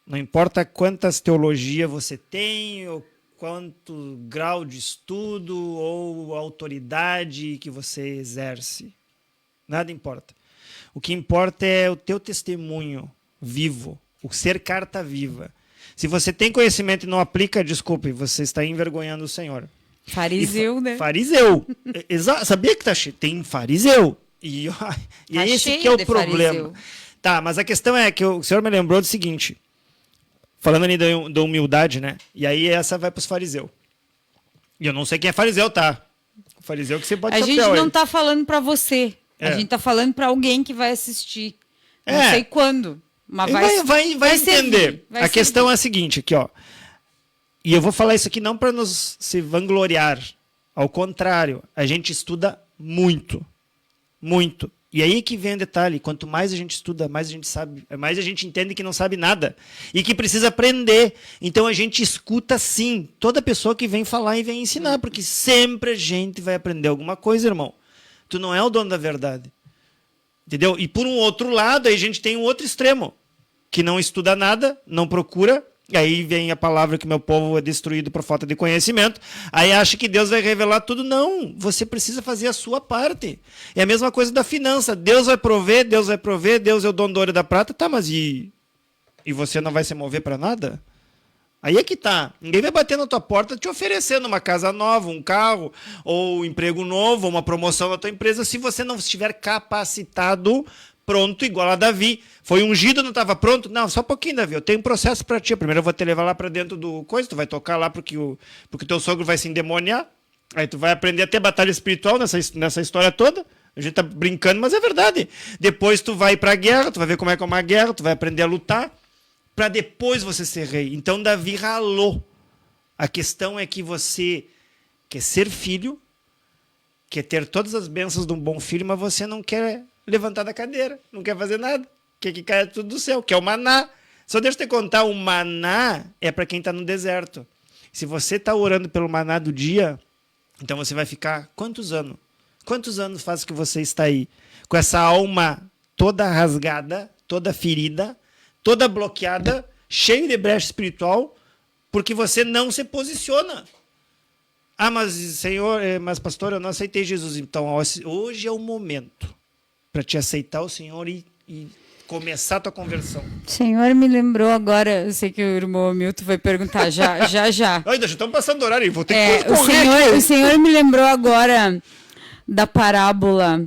não importa quantas teologias você tem, ou quanto grau de estudo ou autoridade que você exerce, nada importa. O que importa é o teu testemunho vivo, o ser carta viva. Se você tem conhecimento e não aplica, desculpe, você está envergonhando o Senhor. Fariseu, né? Fariseu. Sabia que tem fariseu? E é esse que é o problema. Fariseu. Tá, mas a questão é que o senhor me lembrou do seguinte, falando ali da humildade, né? E aí essa vai para os fariseus. E eu não sei quem é fariseu, tá? O fariseu que você pode A gente não tá falando para você. A gente tá falando para alguém que vai assistir. Não sei quando, mas vai entender. A questão é a seguinte, aqui, ó. E eu vou falar isso aqui não para nos se vangloriar, Ao contrário, a gente estuda muito. Muito. E aí que vem o detalhe, quanto mais a gente estuda, mais a gente sabe, mais a gente entende que não sabe nada e que precisa aprender. Então a gente escuta sim toda pessoa que vem falar e vem ensinar, porque sempre a gente vai aprender alguma coisa, irmão. Tu não é o dono da verdade. Entendeu? E por um outro lado, aí a gente tem um outro extremo, que não estuda nada, não procura. E aí vem a palavra que meu povo é destruído por falta de conhecimento. Aí acha que Deus vai revelar tudo. Não, você precisa fazer a sua parte. É a mesma coisa da finança. Deus vai prover, Deus vai prover, Deus é o dono do ouro e da prata. Tá, mas e você não vai se mover para nada? Aí é que tá. Ninguém vai bater na tua porta te oferecendo uma casa nova, um carro, ou um emprego novo, uma promoção na tua empresa, se você não estiver capacitado, pronto, igual a Davi. Foi ungido, não estava pronto? Não, só um pouquinho, Davi. Eu tenho um processo para ti. Primeiro eu vou te levar lá para dentro do coisa, tu vai tocar lá porque o teu sogro vai se endemoniar. Aí tu vai aprender a ter batalha espiritual nessa história toda. A gente tá brincando, mas é verdade. Depois tu vai para a guerra, tu vai ver como é uma guerra, tu vai aprender a lutar, para depois você ser rei. Então Davi ralou. A questão é que você quer ser filho, quer ter todas as bênçãos de um bom filho, mas você não quer levantar da cadeira, não quer fazer nada, quer que caia tudo do céu, que é o maná. Só deixa eu te contar, o maná é para quem está no deserto. Se você está orando pelo maná do dia, então você vai ficar quantos anos? Quantos anos faz que você está aí? Com essa alma toda rasgada, toda ferida, toda bloqueada, cheio de brecha espiritual, porque você não se posiciona. Ah, mas Senhor, mas pastor, eu não aceitei Jesus. Então, hoje é o momento para te aceitar o Senhor e começar a tua conversão. O Senhor me lembrou agora, eu sei que o irmão Milton vai perguntar já. Ainda já estamos passando do horário, vou ter que correr. O Senhor me lembrou agora da parábola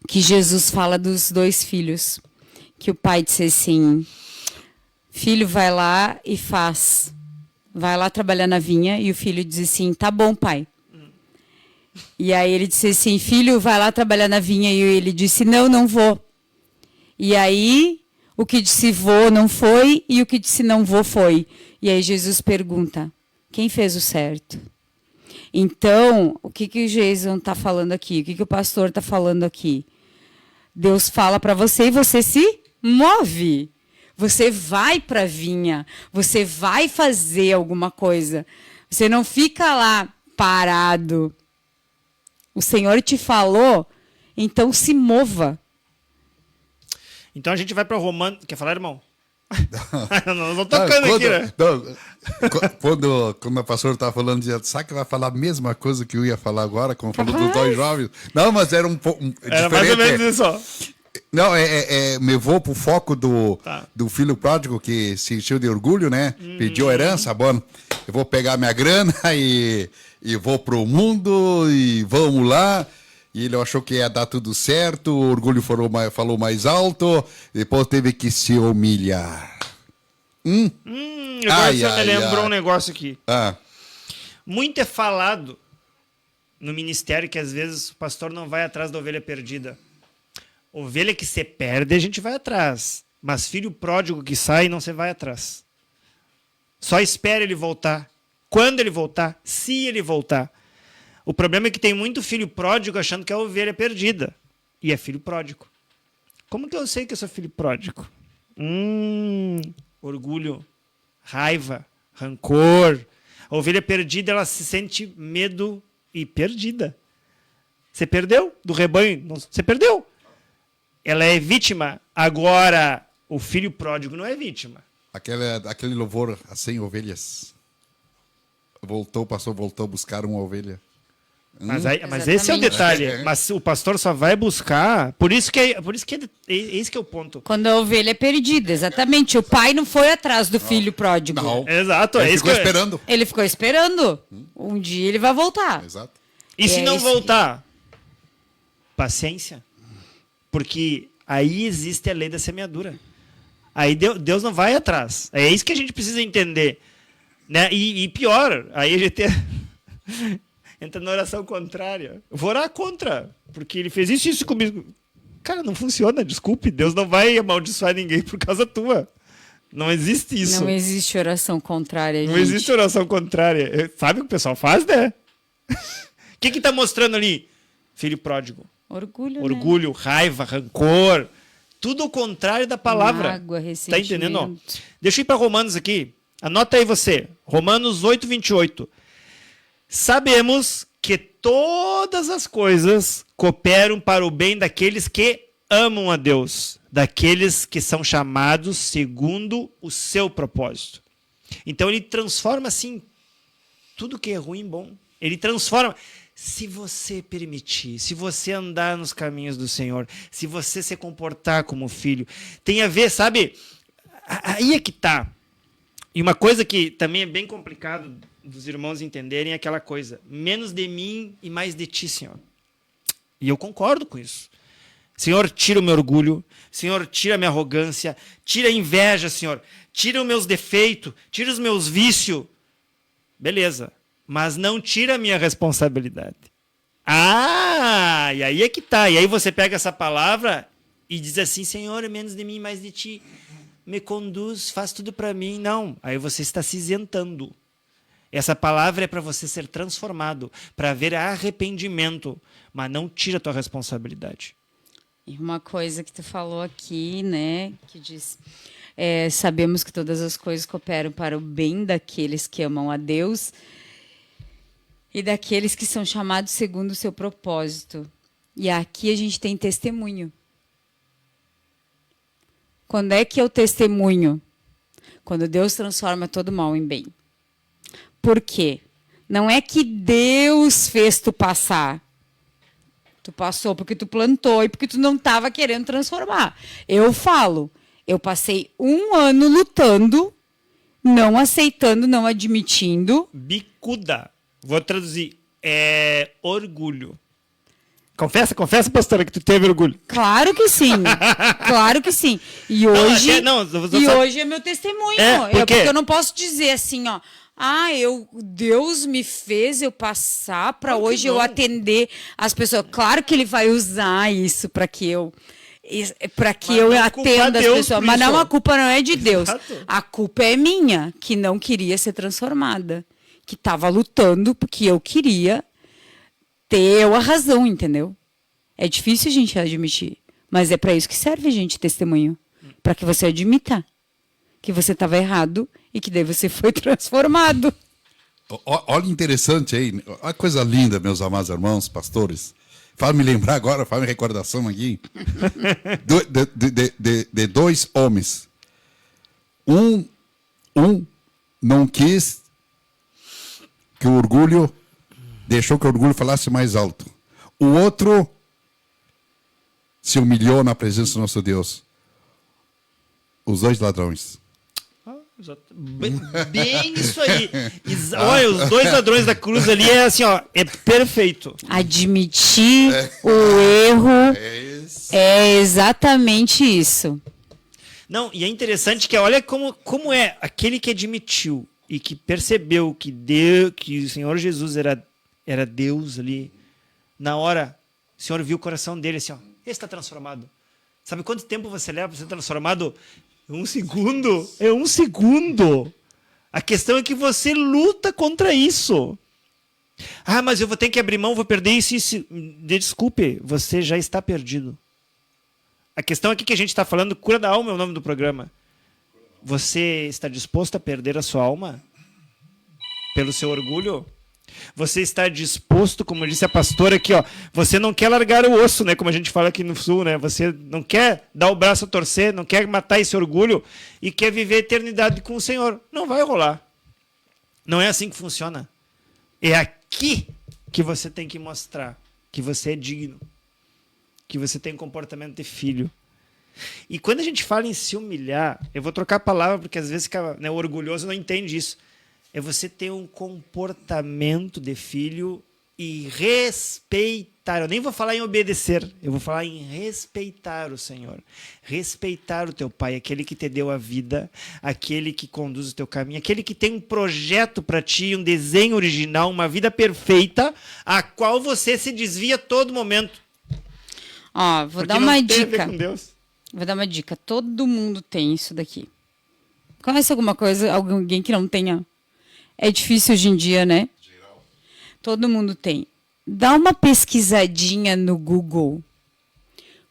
que Jesus fala dos 2 filhos. Que o pai disse assim, filho, vai lá e faz. Vai lá trabalhar na vinha. E o filho diz assim, tá bom, pai. E aí ele disse assim, filho, vai lá trabalhar na vinha. E ele disse, não vou. E aí, o que disse vou não foi, e o que disse não vou foi. E aí Jesus pergunta, quem fez o certo? Então, o que o Jason está falando aqui? O que o pastor está falando aqui? Deus fala para você e você se move. Você vai para a vinha. Você vai fazer alguma coisa. Você não fica lá parado. O Senhor te falou, então se mova. Então a gente vai para Romanos. Quer falar, irmão? Nós estamos tocando aqui, né? Quando a pastora estava falando, dizia, sabe que vai falar a mesma coisa que eu ia falar agora, como falou dos 2 jovens? Não, mas era um pouco era diferente. Mais ou menos isso, ó. Não, me vou pro foco do filho pródigo que se encheu de orgulho, né? Pediu herança, bom, eu vou pegar minha grana e vou pro mundo e vamos lá. E ele achou que ia dar tudo certo, o orgulho falou mais alto, depois teve que se humilhar. Agora você me lembrou um negócio aqui. Ah. Muito é falado no ministério que às vezes o pastor não vai atrás da ovelha perdida. Ovelha que se perde, a gente vai atrás. Mas filho pródigo que sai, não se vai atrás. Só espera ele voltar. Quando ele voltar, se ele voltar. O problema é que tem muito filho pródigo achando que é a ovelha perdida. E é filho pródigo. Como que eu sei que eu sou filho pródigo? Orgulho, raiva, rancor. A ovelha perdida, ela se sente medo e perdida. Você perdeu do rebanho? Você perdeu. Ela é vítima. Agora, o filho pródigo não é vítima. Aquele louvor a 100 ovelhas. O pastor voltou a buscar uma ovelha. Mas esse é o detalhe. Mas o pastor só vai buscar. Por isso que esse que é o ponto. Quando a ovelha é perdida, exatamente. O pai não foi atrás do filho pródigo. Não. Exato. Ele ficou esperando. Ele ficou esperando. Um dia ele vai voltar. Exato. E se não voltar? Paciência. Porque aí existe a lei da semeadura. Aí Deus não vai atrás. É isso que a gente precisa entender. Né? E pior, aí a gente entra na oração contrária. Eu vou orar contra, porque ele fez isso comigo. Cara, não funciona, desculpe. Deus não vai amaldiçoar ninguém por causa tua. Não existe isso. Não existe oração contrária, Não existe oração contrária. Sabe o que o pessoal faz, né? que está mostrando ali? Filho pródigo. Orgulho, Orgulho, raiva, rancor. Tudo o contrário da palavra. Mágoa, Tá entendendo? Ó, ressentimento. deixa eu ir para Romanos aqui. Anota aí você. Romanos 8, 28. Sabemos que todas as coisas cooperam para o bem daqueles que amam a Deus, daqueles que são chamados segundo o seu propósito. Então ele transforma assim tudo que é ruim em bom. Ele transforma. Se você permitir, se você andar nos caminhos do Senhor, se você se comportar como filho, tem a ver, sabe? Aí é que tá. E uma coisa que também é bem complicado dos irmãos entenderem é aquela coisa, menos de mim e mais de ti, Senhor. E eu concordo com isso. Senhor, tira o meu orgulho. Senhor, tira a minha arrogância. Tira a inveja, Senhor. Tira os meus defeitos. Tira os meus vícios. Beleza. Mas não tira a minha responsabilidade. Ah, e aí é que tá. E aí você pega essa palavra e diz assim, Senhor, menos de mim e mais de ti. Me conduz, faz tudo para mim. Não. Aí você está se isentando. Essa palavra é para você ser transformado, para haver arrependimento, mas não tira a tua responsabilidade. E uma coisa que tu falou aqui, né, que diz, sabemos que todas as coisas cooperam para o bem daqueles que amam a Deus e daqueles que são chamados segundo o seu propósito. E aqui a gente tem testemunho. Quando é que é o testemunho? Quando Deus transforma todo mal em bem. Por quê? Não é que Deus fez tu passar. Tu passou porque tu plantou e porque tu não estava querendo transformar. Eu falo, eu passei 1 ano lutando, não aceitando, não admitindo. Bicuda. Vou traduzir. É orgulho. Confessa, pastora, que tu teve orgulho. Claro que sim. Claro que sim. E hoje, hoje é meu testemunho. Porque eu não posso dizer assim, ó. Deus me fez eu passar para hoje eu atender as pessoas. Claro que ele vai usar isso para que eu atenda as pessoas, mas não, a culpa não é de Deus. Exato. A culpa é minha, que não queria ser transformada, que estava lutando porque eu queria ter a razão, entendeu? É difícil a gente admitir, mas é para isso que serve, gente, testemunho, para que você admita que você estava errado e que daí você foi transformado. Olha interessante aí, olha coisa linda, meus amados irmãos, pastores. Fala me lembrar agora, fala me recordação aqui. de 2 homens. Um não quis que o orgulho, deixou que o orgulho falasse mais alto. O outro se humilhou na presença do nosso Deus. Os 2 ladrões. Bem isso aí. Olha, os 2 ladrões da cruz ali é assim, ó, é perfeito. Admitir o erro é exatamente isso. Não, e é interessante que olha como é aquele que admitiu e que percebeu que o Senhor Jesus era Deus ali. Na hora, o Senhor viu o coração dele assim, ó, ele está transformado. Sabe quanto tempo você leva para ser transformado? 1 segundo. É 1 segundo. A questão é que você luta contra isso. Ah, mas eu vou ter que abrir mão, vou perder isso. Desculpe, você já está perdido. A questão aqui que a gente está falando, cura da alma é o nome do programa. Você está disposto a perder a sua alma? Pelo seu orgulho? Você está disposto, como disse a pastora aqui, ó, você não quer largar o osso, né, como a gente fala aqui no sul, né? Você não quer dar o braço a torcer, não quer matar esse orgulho e quer viver a eternidade com o Senhor. Não vai rolar. Não é assim que funciona. É aqui que você tem que mostrar que você é digno, que você tem um comportamento de filho. E quando a gente fala em se humilhar, eu vou trocar a palavra porque às vezes fica, né, o orgulhoso não entende isso. É você ter um comportamento de filho e respeitar. Eu nem vou falar em obedecer, eu vou falar em respeitar o Senhor. Respeitar o teu pai, aquele que te deu a vida, aquele que conduz o teu caminho, aquele que tem um projeto para ti, um desenho original, uma vida perfeita, a qual você se desvia a todo momento. Ó, vou dar uma dica. Vou dar uma dica. Todo mundo tem isso daqui. Conhece alguma coisa, alguém que não tenha? É difícil hoje em dia, né? Geral. Todo mundo tem. dá uma pesquisadinha no Google.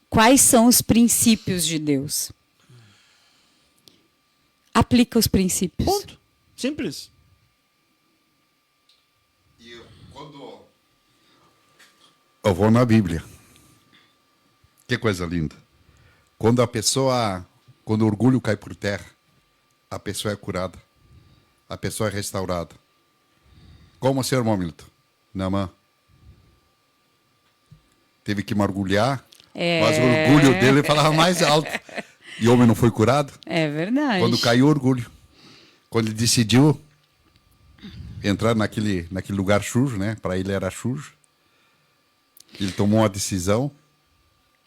Quais são os princípios de Deus? Aplica os princípios. Ponto. Simples. E quando eu vou na Bíblia, que coisa linda. Quando o orgulho cai por terra, a pessoa é curada, a pessoa é restaurada. Como o seu irmão Milton? Naamã. Teve que mergulhar, mas o orgulho dele falava mais alto. E o homem não foi curado? É verdade. Quando caiu o orgulho. Quando ele decidiu entrar naquele lugar sujo, né? Para ele era sujo. Ele tomou uma decisão.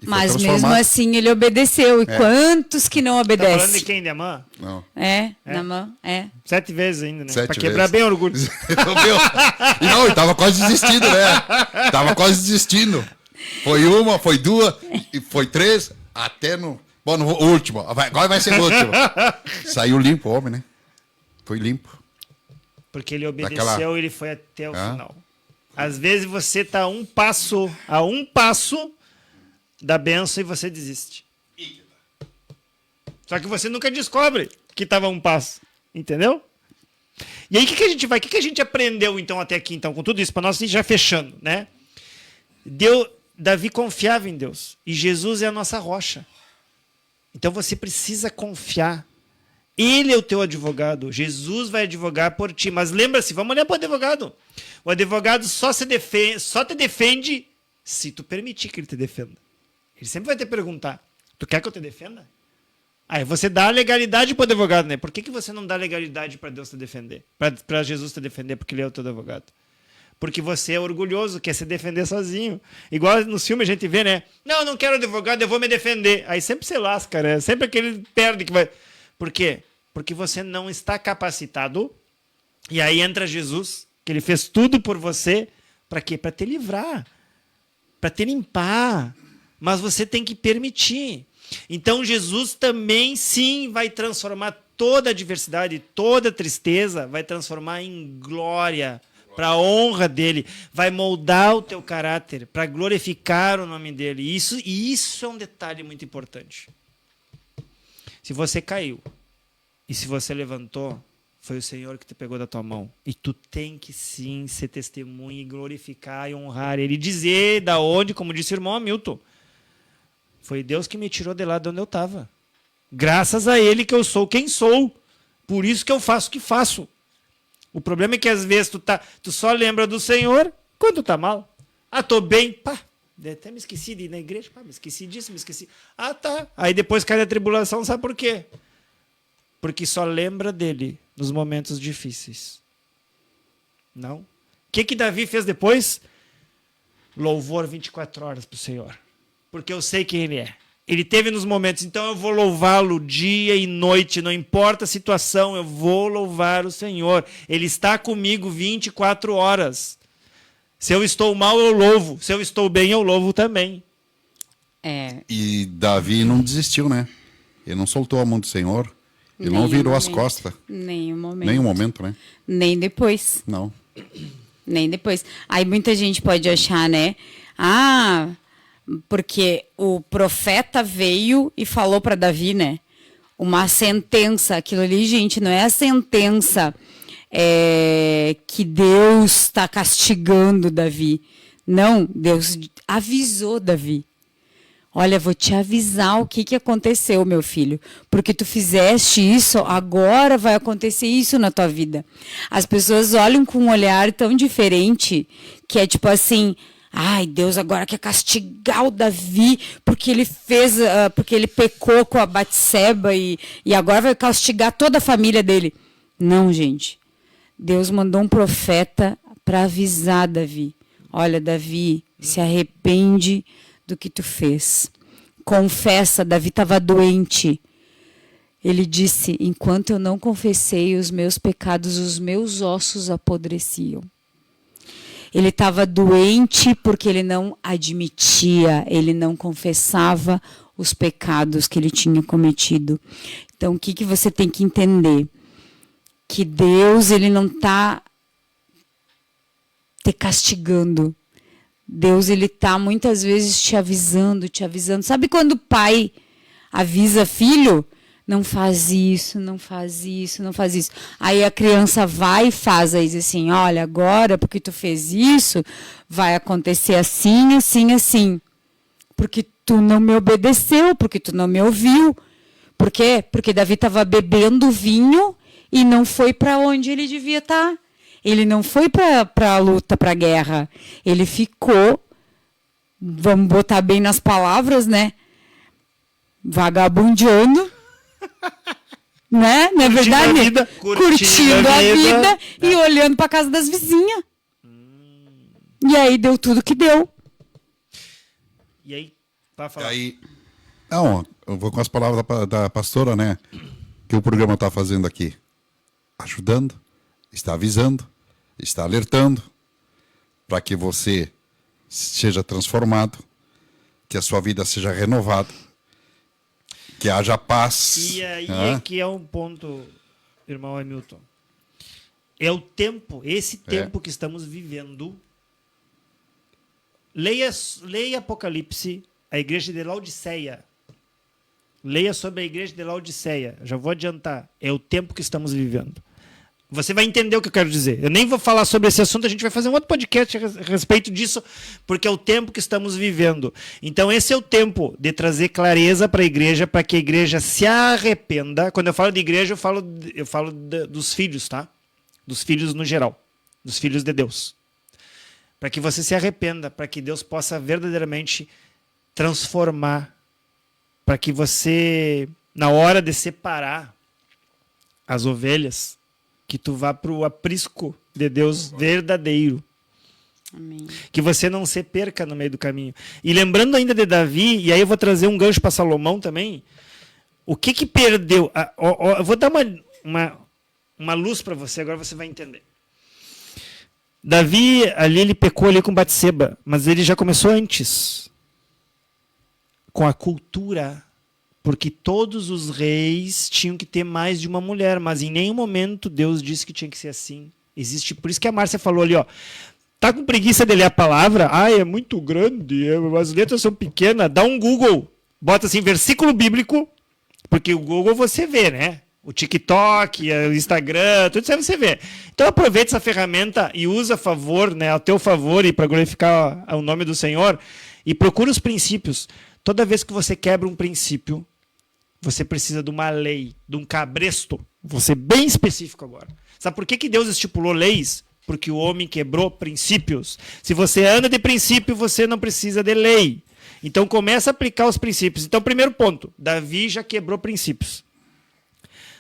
E Mas foi mesmo assim ele obedeceu. E quantos que não Tá obedecem? falando de quem? De Amã? Não. Naamã, 7 vezes ainda, né? 7 Pra quebrar vezes. bem o orgulho. E não, ele tava quase desistindo, né? Tava quase desistindo. Foi uma, foi duas, e foi 3, até no... Bom, no último. Agora vai ser o último. Saiu limpo o homem, né? Foi limpo. Porque ele obedeceu e ele foi até o final. Às vezes você tá a um passo da bênção e você desiste. Só que você nunca descobre que estava a um passo. Entendeu? E aí, o que a gente vai? O que a gente aprendeu, então, até aqui, então, com tudo isso, para nós já fechando, né? Davi confiava em Deus. E Jesus é a nossa rocha. Então você precisa confiar. Ele é o teu advogado. Jesus vai advogar por ti. Mas lembra-se, vamos olhar para o advogado. O advogado só te defende se tu permitir que ele te defenda. Ele sempre vai te perguntar: tu quer que eu te defenda? Aí você dá a legalidade para o advogado, né? Por que você não dá legalidade para Deus te defender? Para Jesus te defender, porque ele é o teu advogado. Porque você é orgulhoso, quer se defender sozinho. Igual no filme a gente vê, né? Não quero advogado, eu vou me defender. Aí sempre se lasca, né? Sempre aquele perde que vai... Por quê? Porque você não está capacitado. E aí entra Jesus, que ele fez tudo por você. Para quê? Para te livrar. Para te limpar. Mas você tem que permitir. Então Jesus também, sim, vai transformar toda a adversidade, toda a tristeza, vai transformar em glória, para a honra dele, vai moldar o teu caráter, para glorificar o nome dele. E isso é um detalhe muito importante. Se você caiu e se você levantou, foi o Senhor que te pegou da tua mão. E tu tem que sim ser testemunha e glorificar e honrar ele. Dizer da onde, como disse o irmão Hamilton, foi Deus que me tirou de lá de onde eu estava. Graças a ele que eu sou quem sou. Por isso que eu faço o que faço. O problema é que às vezes tu só lembra do Senhor quando tá mal. Tô bem, até me esqueci de ir na igreja, me esqueci disso, me esqueci. Tá. Aí depois cai a tribulação, sabe por quê? Porque só lembra dele nos momentos difíceis. Não? O que Davi fez depois? Louvor 24 horas pro Senhor. Porque eu sei quem ele é. Ele teve nos momentos, então eu vou louvá-lo dia e noite, não importa a situação, eu vou louvar o Senhor. Ele está comigo 24 horas. Se eu estou mal, eu louvo. Se eu estou bem, eu louvo também. E Davi não desistiu, né? Ele não soltou a mão do Senhor. Ele não virou as costas. Nenhum momento. Nenhum momento, né? Nem depois. Não. Nem depois. Aí muita gente pode achar, né? Porque o profeta veio e falou para Davi, né? Uma sentença. Aquilo ali, gente, não é a sentença que Deus está castigando Davi. Não, Deus avisou Davi. Olha, vou te avisar o que aconteceu, meu filho. Porque tu fizeste isso, agora vai acontecer isso na tua vida. As pessoas olham com um olhar tão diferente, que é tipo assim... Deus agora quer castigar o Davi porque ele porque ele pecou com a Batseba e agora vai castigar toda a família dele. Não, gente. Deus mandou um profeta para avisar Davi. Olha, Davi, se arrepende do que tu fez. Confessa, Davi estava doente. Ele disse, enquanto eu não confessei os meus pecados, os meus ossos apodreciam. Ele estava doente porque ele não admitia, ele não confessava os pecados que ele tinha cometido. Então, o que você tem que entender? Que Deus, ele não está te castigando. Deus, ele tá muitas vezes te avisando, te avisando. Sabe quando o pai avisa filho? Não faz isso, não faz isso, não faz isso. Aí a criança vai e faz, aí diz assim, olha, agora porque tu fez isso, vai acontecer assim, assim, assim. Porque tu não me obedeceu, porque tu não me ouviu. Por quê? Porque Davi estava bebendo vinho e não foi para onde ele devia estar. Ele não foi para a luta, para a guerra. Ele ficou, vamos botar bem nas palavras, né? Vagabundeando. Né? Não é verdade? Curtindo a vida e olhando para a casa das vizinhas. E aí deu tudo que deu. E aí, para falar. Aí, não, eu vou com as palavras da pastora, né? Que o programa está fazendo aqui. Ajudando, está avisando, está alertando para que você seja transformado, que a sua vida seja renovada, que haja paz. E aí é que é um ponto, irmão Hamilton. É o tempo, esse tempo que estamos vivendo. Leia Apocalipse, a igreja de Laodiceia. Leia sobre a igreja de Laodiceia. Já vou adiantar. É o tempo que estamos vivendo. Você vai entender o que eu quero dizer. Eu nem vou falar sobre esse assunto, a gente vai fazer um outro podcast a respeito disso, porque é o tempo que estamos vivendo. Então, esse é o tempo de trazer clareza para a igreja, para que a igreja se arrependa. Quando eu falo de igreja, eu falo dos filhos, tá? Dos filhos no geral. Dos filhos de Deus. Para que você se arrependa, para que Deus possa verdadeiramente transformar, para que você, na hora de separar as ovelhas, que tu vá para o aprisco de Deus verdadeiro. Amém. Que você não se perca no meio do caminho. E lembrando ainda de Davi, e aí eu vou trazer um gancho para Salomão também, o que perdeu? Eu vou dar uma luz para você, agora você vai entender. Davi, ali ele pecou ali com Batseba, mas ele já começou antes. Com a cultura, porque todos os reis tinham que ter mais de uma mulher, mas em nenhum momento Deus disse que tinha que ser assim. Existe, por isso que a Márcia falou ali, ó, tá com preguiça de ler a palavra? É muito grande, as letras são pequenas, dá um Google, bota assim, versículo bíblico, porque o Google você vê, né? O TikTok, o Instagram, tudo isso aí você vê. Então aproveita essa ferramenta e usa a favor, né, ao teu favor e para glorificar o nome do Senhor, e procura os princípios. Toda vez que você quebra um princípio, você precisa de uma lei, de um cabresto. Vou ser bem específico agora. Sabe por que Deus estipulou leis? Porque o homem quebrou princípios. Se você anda de princípio, você não precisa de lei. Então começa a aplicar os princípios. Então, primeiro ponto, Davi já quebrou princípios.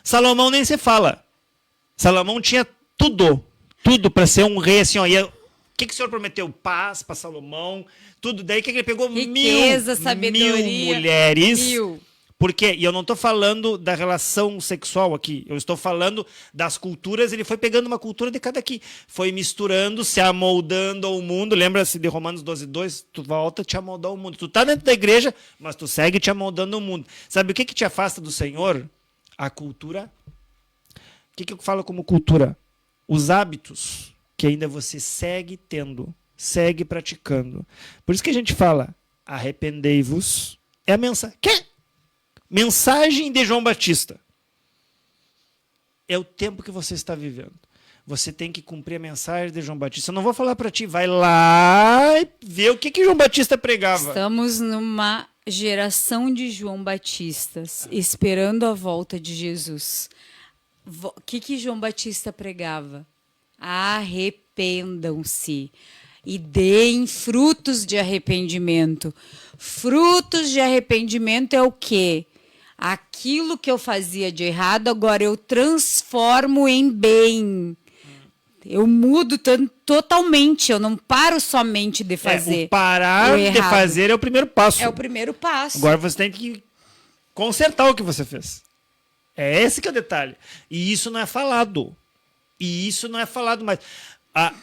Salomão nem se fala. Salomão tinha tudo para ser um rei assim, ó. O que o Senhor prometeu? Paz para Salomão, tudo. Daí que ele pegou riqueza, mil sabedoria, mulheres. 1000. Por quê? E eu não estou falando da relação sexual aqui. Eu estou falando das culturas. Ele foi pegando uma cultura de cada aqui. Foi misturando, se amoldando ao mundo. Lembra-se de Romanos 12:2? Tu volta te amoldar ao mundo. Tu está dentro da igreja, mas tu segue te amoldando ao mundo. Sabe o que te afasta do Senhor? A cultura. O que eu falo como cultura? Os hábitos que ainda você segue tendo, segue praticando. Por isso que a gente fala, arrependei-vos. É a mensagem. Quê? Mensagem de João Batista. É o tempo que você está vivendo. Você tem que cumprir a mensagem de João Batista. Eu não vou falar para ti, vai lá e vê o que João Batista pregava. Estamos numa geração de João Batistas, esperando a volta de Jesus. O que João Batista pregava? Arrependam-se e deem frutos de arrependimento. Frutos de arrependimento é o quê? Aquilo que eu fazia de errado, agora eu transformo em bem. Eu mudo totalmente, eu não paro somente de fazer. O parar de fazer é o primeiro passo. É o primeiro passo. Agora você tem que consertar o que você fez. É esse que é o detalhe. E isso não é falado. Mais.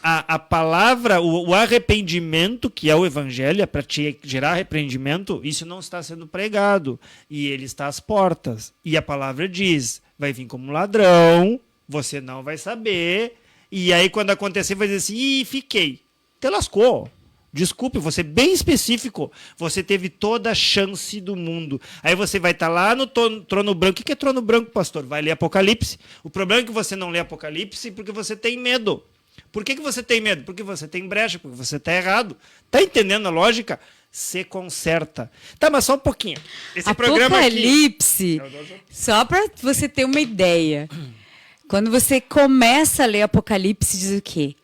A palavra, o arrependimento, que é o evangelho, é para te gerar arrependimento, isso não está sendo pregado. E ele está às portas. E a palavra diz, vai vir como ladrão, você não vai saber. E aí, quando acontecer, vai dizer assim, fiquei. Te lascou. Desculpe, vou ser bem específico. Você teve toda a chance do mundo. Aí você vai estar lá no trono branco. O que é trono branco, pastor? Vai ler Apocalipse. O problema é que você não lê Apocalipse porque você tem medo. Por que você tem medo? Porque você tem brecha, porque você está errado. Está entendendo a lógica? Se conserta. Tá, mas só um pouquinho. Esse programa Apocalipse, só para você ter uma ideia. Quando você começa a ler Apocalipse, diz o quê?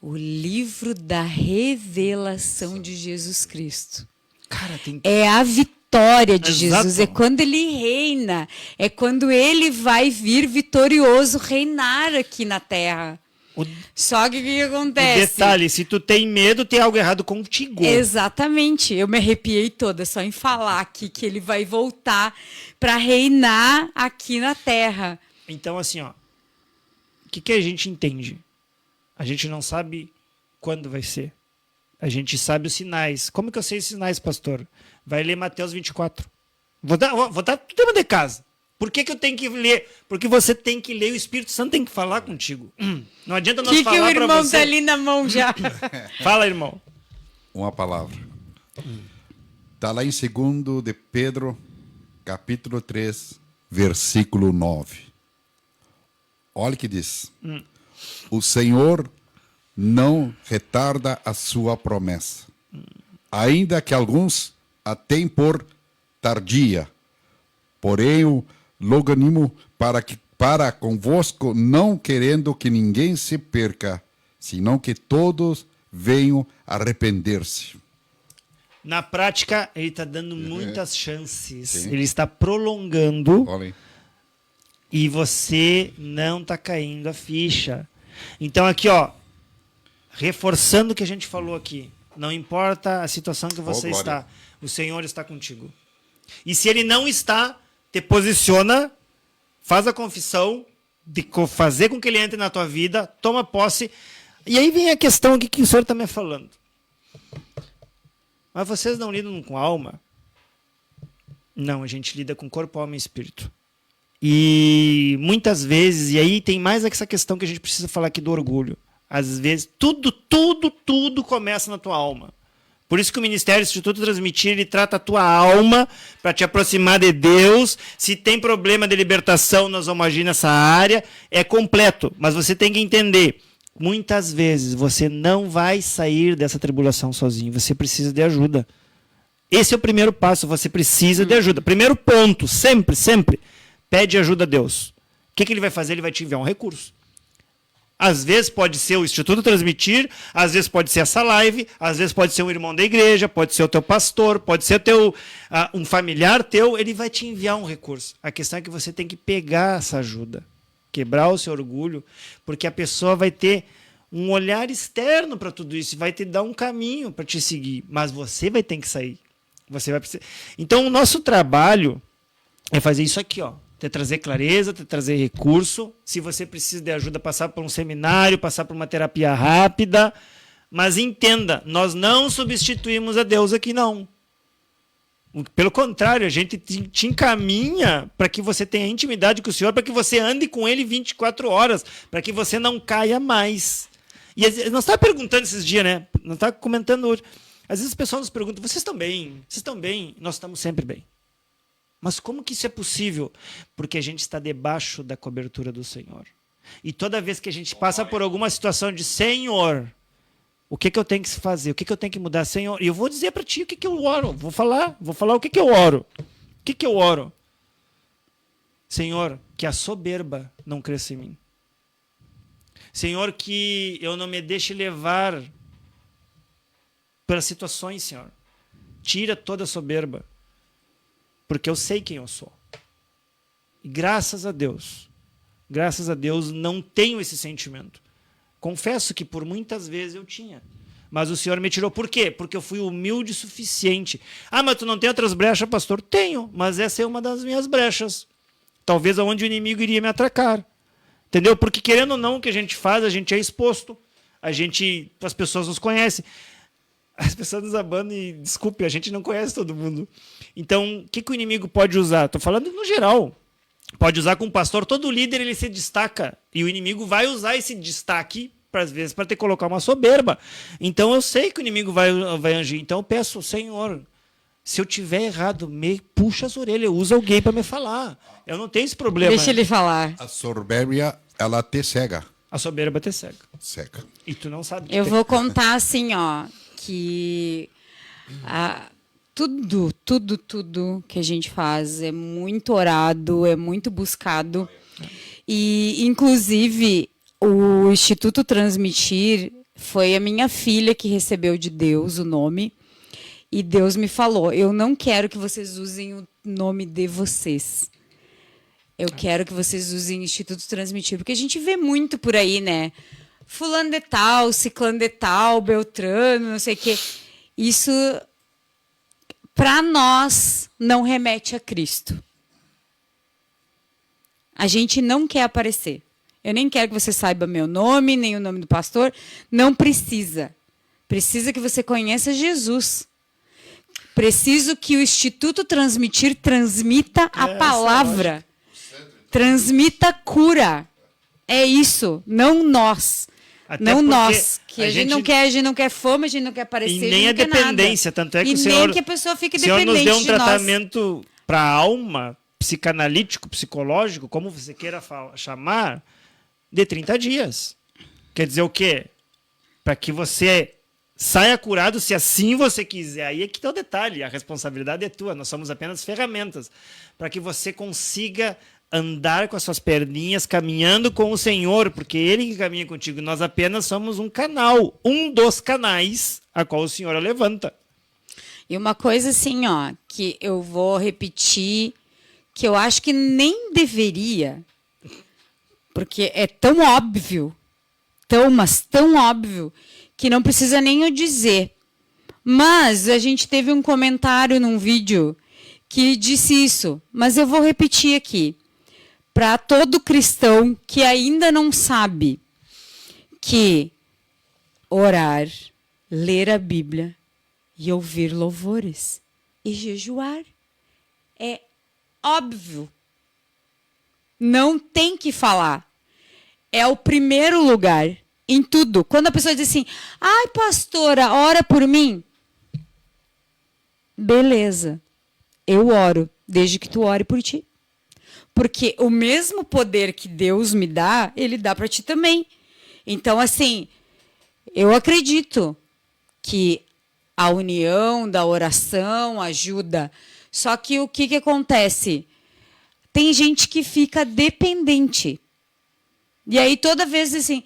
O livro da revelação de Jesus Cristo. Cara, é a vitória de Exato. Jesus. É quando ele reina. É quando ele vai vir vitorioso reinar aqui na terra. Só que o que acontece? Detalhe, se tu tem medo, tem algo errado contigo. Exatamente. Eu me arrepiei toda só em falar aqui que ele vai voltar para reinar aqui na terra. Então, assim, ó. O que a gente entende? A gente não sabe quando vai ser. A gente sabe os sinais. Como que eu sei os sinais, pastor? Vai ler Mateus 24. Vou dar tema de casa. Por que eu tenho que ler? Porque você tem que ler e o Espírito Santo tem que falar contigo. Não adianta nós falar para você. Que o irmão tá ali na mão já. Fala, irmão. Uma palavra. Está lá em 2 de Pedro, capítulo 3, versículo 9. Olha o que diz. O Senhor não retarda a sua promessa, ainda que alguns a têm por tardia. Porém, o longânimo para convosco, não querendo que ninguém se perca, senão que todos venham arrepender-se. Na prática, ele está dando muitas chances. Sim. Ele está prolongando. Olhem. E você não está caindo a ficha. Então aqui, ó, reforçando o que a gente falou aqui. Não importa a situação que você está, o Senhor está contigo. E se Ele não está, te posiciona, faz a confissão, de fazer com que Ele entre na tua vida, toma posse. E aí vem a questão aqui que o Senhor está me falando. Mas vocês não lidam com alma? Não, a gente lida com corpo, alma e espírito. E muitas vezes, e aí tem mais essa questão que a gente precisa falar aqui do orgulho. Às vezes, tudo começa na tua alma. Por isso que o Ministério Instituto Transmitir, ele trata a tua alma para te aproximar de Deus. Se tem problema de libertação, nós vamos agir nessa área. É completo, mas você tem que entender. Muitas vezes você não vai sair dessa tribulação sozinho. Você precisa de ajuda. Esse é o primeiro passo, você precisa de ajuda. Primeiro ponto, sempre. Pede ajuda a Deus. O que ele vai fazer? Ele vai te enviar um recurso. Às vezes pode ser o Instituto Transmitir, às vezes pode ser essa live, às vezes pode ser um irmão da igreja, pode ser o teu pastor, pode ser um familiar teu, ele vai te enviar um recurso. A questão é que você tem que pegar essa ajuda, quebrar o seu orgulho, porque a pessoa vai ter um olhar externo para tudo isso, vai te dar um caminho para te seguir, mas você vai ter que sair. Você vai precisar. Então o nosso trabalho é fazer isso aqui, ó. Te trazer clareza, te trazer recurso. Se você precisa de ajuda, passar por um seminário, passar por uma terapia rápida. Mas entenda, nós não substituímos a Deus aqui, não. Pelo contrário, a gente te encaminha para que você tenha intimidade com o Senhor, para que você ande com Ele 24 horas, para que você não caia mais. E nós estávamos perguntando esses dias, né? Nós estávamos comentando hoje. Às vezes as pessoas nos perguntam, vocês estão bem? Vocês estão bem? Nós estamos sempre bem. Mas como que isso é possível? Porque a gente está debaixo da cobertura do Senhor. E toda vez que a gente passa por alguma situação de Senhor, o que eu tenho que fazer? O que eu tenho que mudar, Senhor? E eu vou dizer para ti o que eu oro. Vou falar o que eu oro. O que eu oro? Senhor, que a soberba não cresça em mim. Senhor, que eu não me deixe levar pelas situações, Senhor. Tira toda a soberba. Porque eu sei quem eu sou. E graças a Deus, não tenho esse sentimento. Confesso que por muitas vezes eu tinha. Mas o Senhor me tirou. Por quê? Porque eu fui humilde o suficiente. Ah, mas tu não tem outras brechas, pastor? Tenho, mas essa é uma das minhas brechas. Talvez aonde o inimigo iria me atracar. Entendeu? Porque querendo ou não, o que a gente faz, a gente é exposto. As pessoas nos conhecem. As pessoas nos abandonam e, desculpe, a gente não conhece todo mundo. Então, o que o inimigo pode usar? Estou falando no geral. Pode usar com o pastor. Todo líder ele se destaca. E o inimigo vai usar esse destaque às vezes, para te colocar uma soberba. Então, eu sei que o inimigo vai agir. Então, eu peço, Senhor, se eu tiver errado, me puxa as orelhas, usa alguém para me falar. Eu não tenho esse problema. Deixa ele falar. A soberbia, ela te cega. A soberba te cega. Cega. E tu não sabe. Eu vou contar assim, ó, que tudo que a gente faz é muito orado, é muito buscado. E, inclusive, o Instituto Transmitir foi a minha filha que recebeu de Deus o nome. E Deus me falou, eu não quero que vocês usem o nome de vocês. Eu quero que vocês usem Instituto Transmitir. Porque a gente vê muito por aí, né? Fulano de tal, ciclano de tal, Beltrano, não sei o quê. Isso, para nós, não remete a Cristo. A gente não quer aparecer. Eu nem quero que você saiba meu nome, nem o nome do pastor. Não precisa. Precisa que você conheça Jesus. Preciso que o Instituto Transmitir transmita a palavra. Transmita cura. É isso, não nós. Até não porque nós. Que a gente não quer fama, a gente não quer aparecer, E nem a não quer nada. dependência. Tanto é que E o Senhor, nem que a pessoa fique o Senhor dependente nos deu um de nós. tratamento para a alma, psicanalítico, psicológico, como você queira chamar, de 30 dias. Quer dizer o quê? Para que você saia curado se assim você quiser. Aí é que está o detalhe. A responsabilidade é tua. Nós somos apenas ferramentas para que você consiga andar com as suas perninhas, caminhando com o Senhor, porque Ele que caminha contigo. Nós apenas somos um canal, um dos canais a qual o Senhor levanta. E uma coisa assim, ó, que eu vou repetir, que eu acho que nem deveria, porque é tão óbvio, mas tão óbvio, que não precisa nem eu dizer. Mas a gente teve um comentário num vídeo que disse isso, mas eu vou repetir aqui. Para todo cristão que ainda não sabe que orar, ler a Bíblia e ouvir louvores e jejuar é óbvio. Não tem que falar. É o primeiro lugar em tudo. Quando a pessoa diz assim, ai, pastora, ora por mim. Beleza, eu oro, desde que tu ore por ti. Porque o mesmo poder que Deus me dá, Ele dá para ti também. Então, assim, eu acredito que a união da oração ajuda. Só que o que acontece? Tem gente que fica dependente. E aí, toda vez, assim,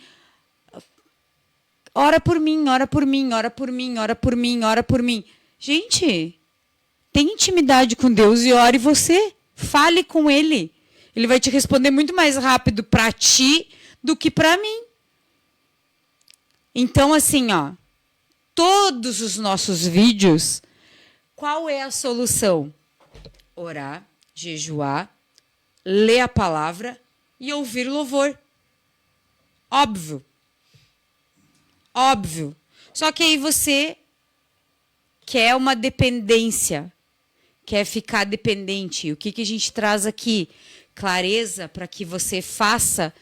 ora por mim, ora por mim, ora por mim, ora por mim, ora por mim. Gente, tem intimidade com Deus e ore você. Fale com Ele. Ele vai te responder muito mais rápido para ti do que para mim. Então, assim, ó, todos os nossos vídeos, qual é a solução? Orar, jejuar, ler a palavra e ouvir louvor. Óbvio. Óbvio. Só que aí você quer uma dependência, quer ficar dependente. O que a gente traz aqui? Clareza para que você faça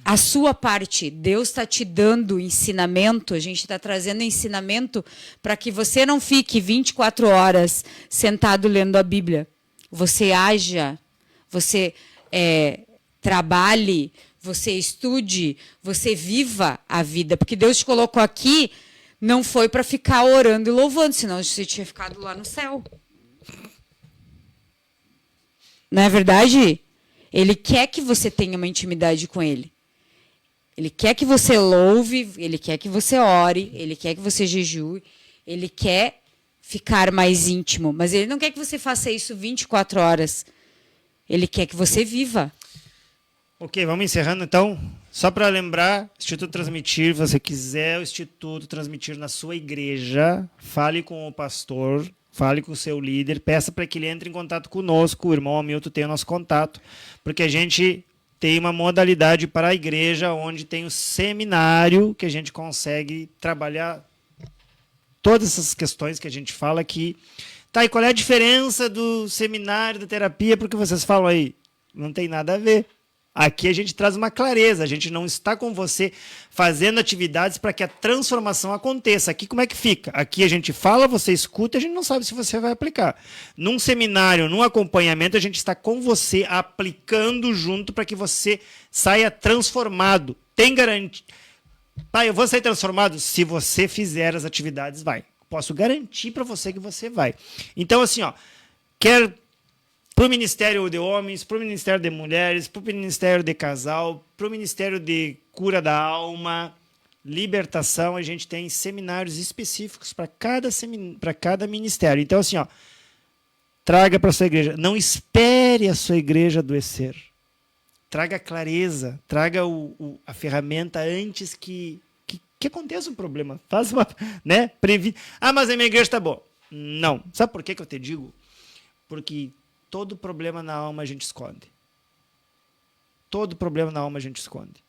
a sua parte. Deus está te dando ensinamento, a gente está trazendo ensinamento para que você não fique 24 horas sentado lendo a Bíblia. Você haja, você trabalhe, você estude, você viva a vida. Porque Deus te colocou aqui, não foi para ficar orando e louvando, senão você tinha ficado lá no céu. Não é verdade? Ele quer que você tenha uma intimidade com Ele. Ele quer que você louve, Ele quer que você ore, Ele quer que você jejue, Ele quer ficar mais íntimo. Mas Ele não quer que você faça isso 24 horas. Ele quer que você viva. Ok, vamos encerrando então. Só para lembrar, Instituto Transmitir, se você quiser o Instituto Transmitir na sua igreja, fale com o pastor, fale com o seu líder, peça para que ele entre em contato conosco, o irmão Hamilton tem o nosso contato, porque a gente tem uma modalidade para a igreja, onde tem o seminário, que a gente consegue trabalhar todas essas questões que a gente fala aqui. Tá, e qual é a diferença do seminário, da terapia, porque vocês falam aí? Não tem nada a ver. Aqui a gente traz uma clareza, a gente não está com você fazendo atividades para que a transformação aconteça. Aqui como é que fica? Aqui a gente fala, você escuta, a gente não sabe se você vai aplicar. Num seminário, num acompanhamento, a gente está com você aplicando junto para que você saia transformado. Tem garantia. Pai, eu vou sair transformado? Se você fizer as atividades, vai. Posso garantir para você que você vai. Então, assim, ó, quer para o Ministério de Homens, para o Ministério de Mulheres, para o Ministério de Casal, para o Ministério de Cura da Alma, Libertação, a gente tem seminários específicos para cada ministério. Então, assim, ó, traga para a sua igreja. Não espere a sua igreja adoecer. Traga clareza, traga a ferramenta antes que aconteça um problema. Faz uma, né? Mas a minha igreja está boa. Não. Sabe por que eu te digo? Porque todo problema na alma a gente esconde. Todo problema na alma a gente esconde.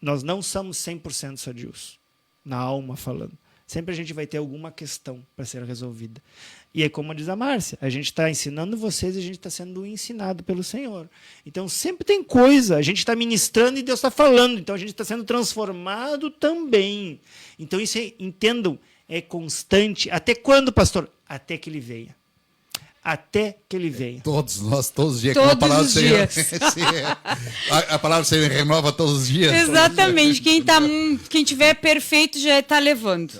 Nós não somos 100% sadios, na alma falando. Sempre a gente vai ter alguma questão para ser resolvida. E é como diz a Márcia, a gente está ensinando vocês e a gente está sendo ensinado pelo Senhor. Então sempre tem coisa, a gente está ministrando e Deus está falando, então a gente está sendo transformado também. Então isso, entendam, é constante. Até quando, pastor? Até que Ele venha. Até que Ele venha. Todos nós, todos os dias. Todos a palavra os do Senhor, dias. a palavra do Senhor renova todos os dias. Exatamente. Quem tiver perfeito já está levando.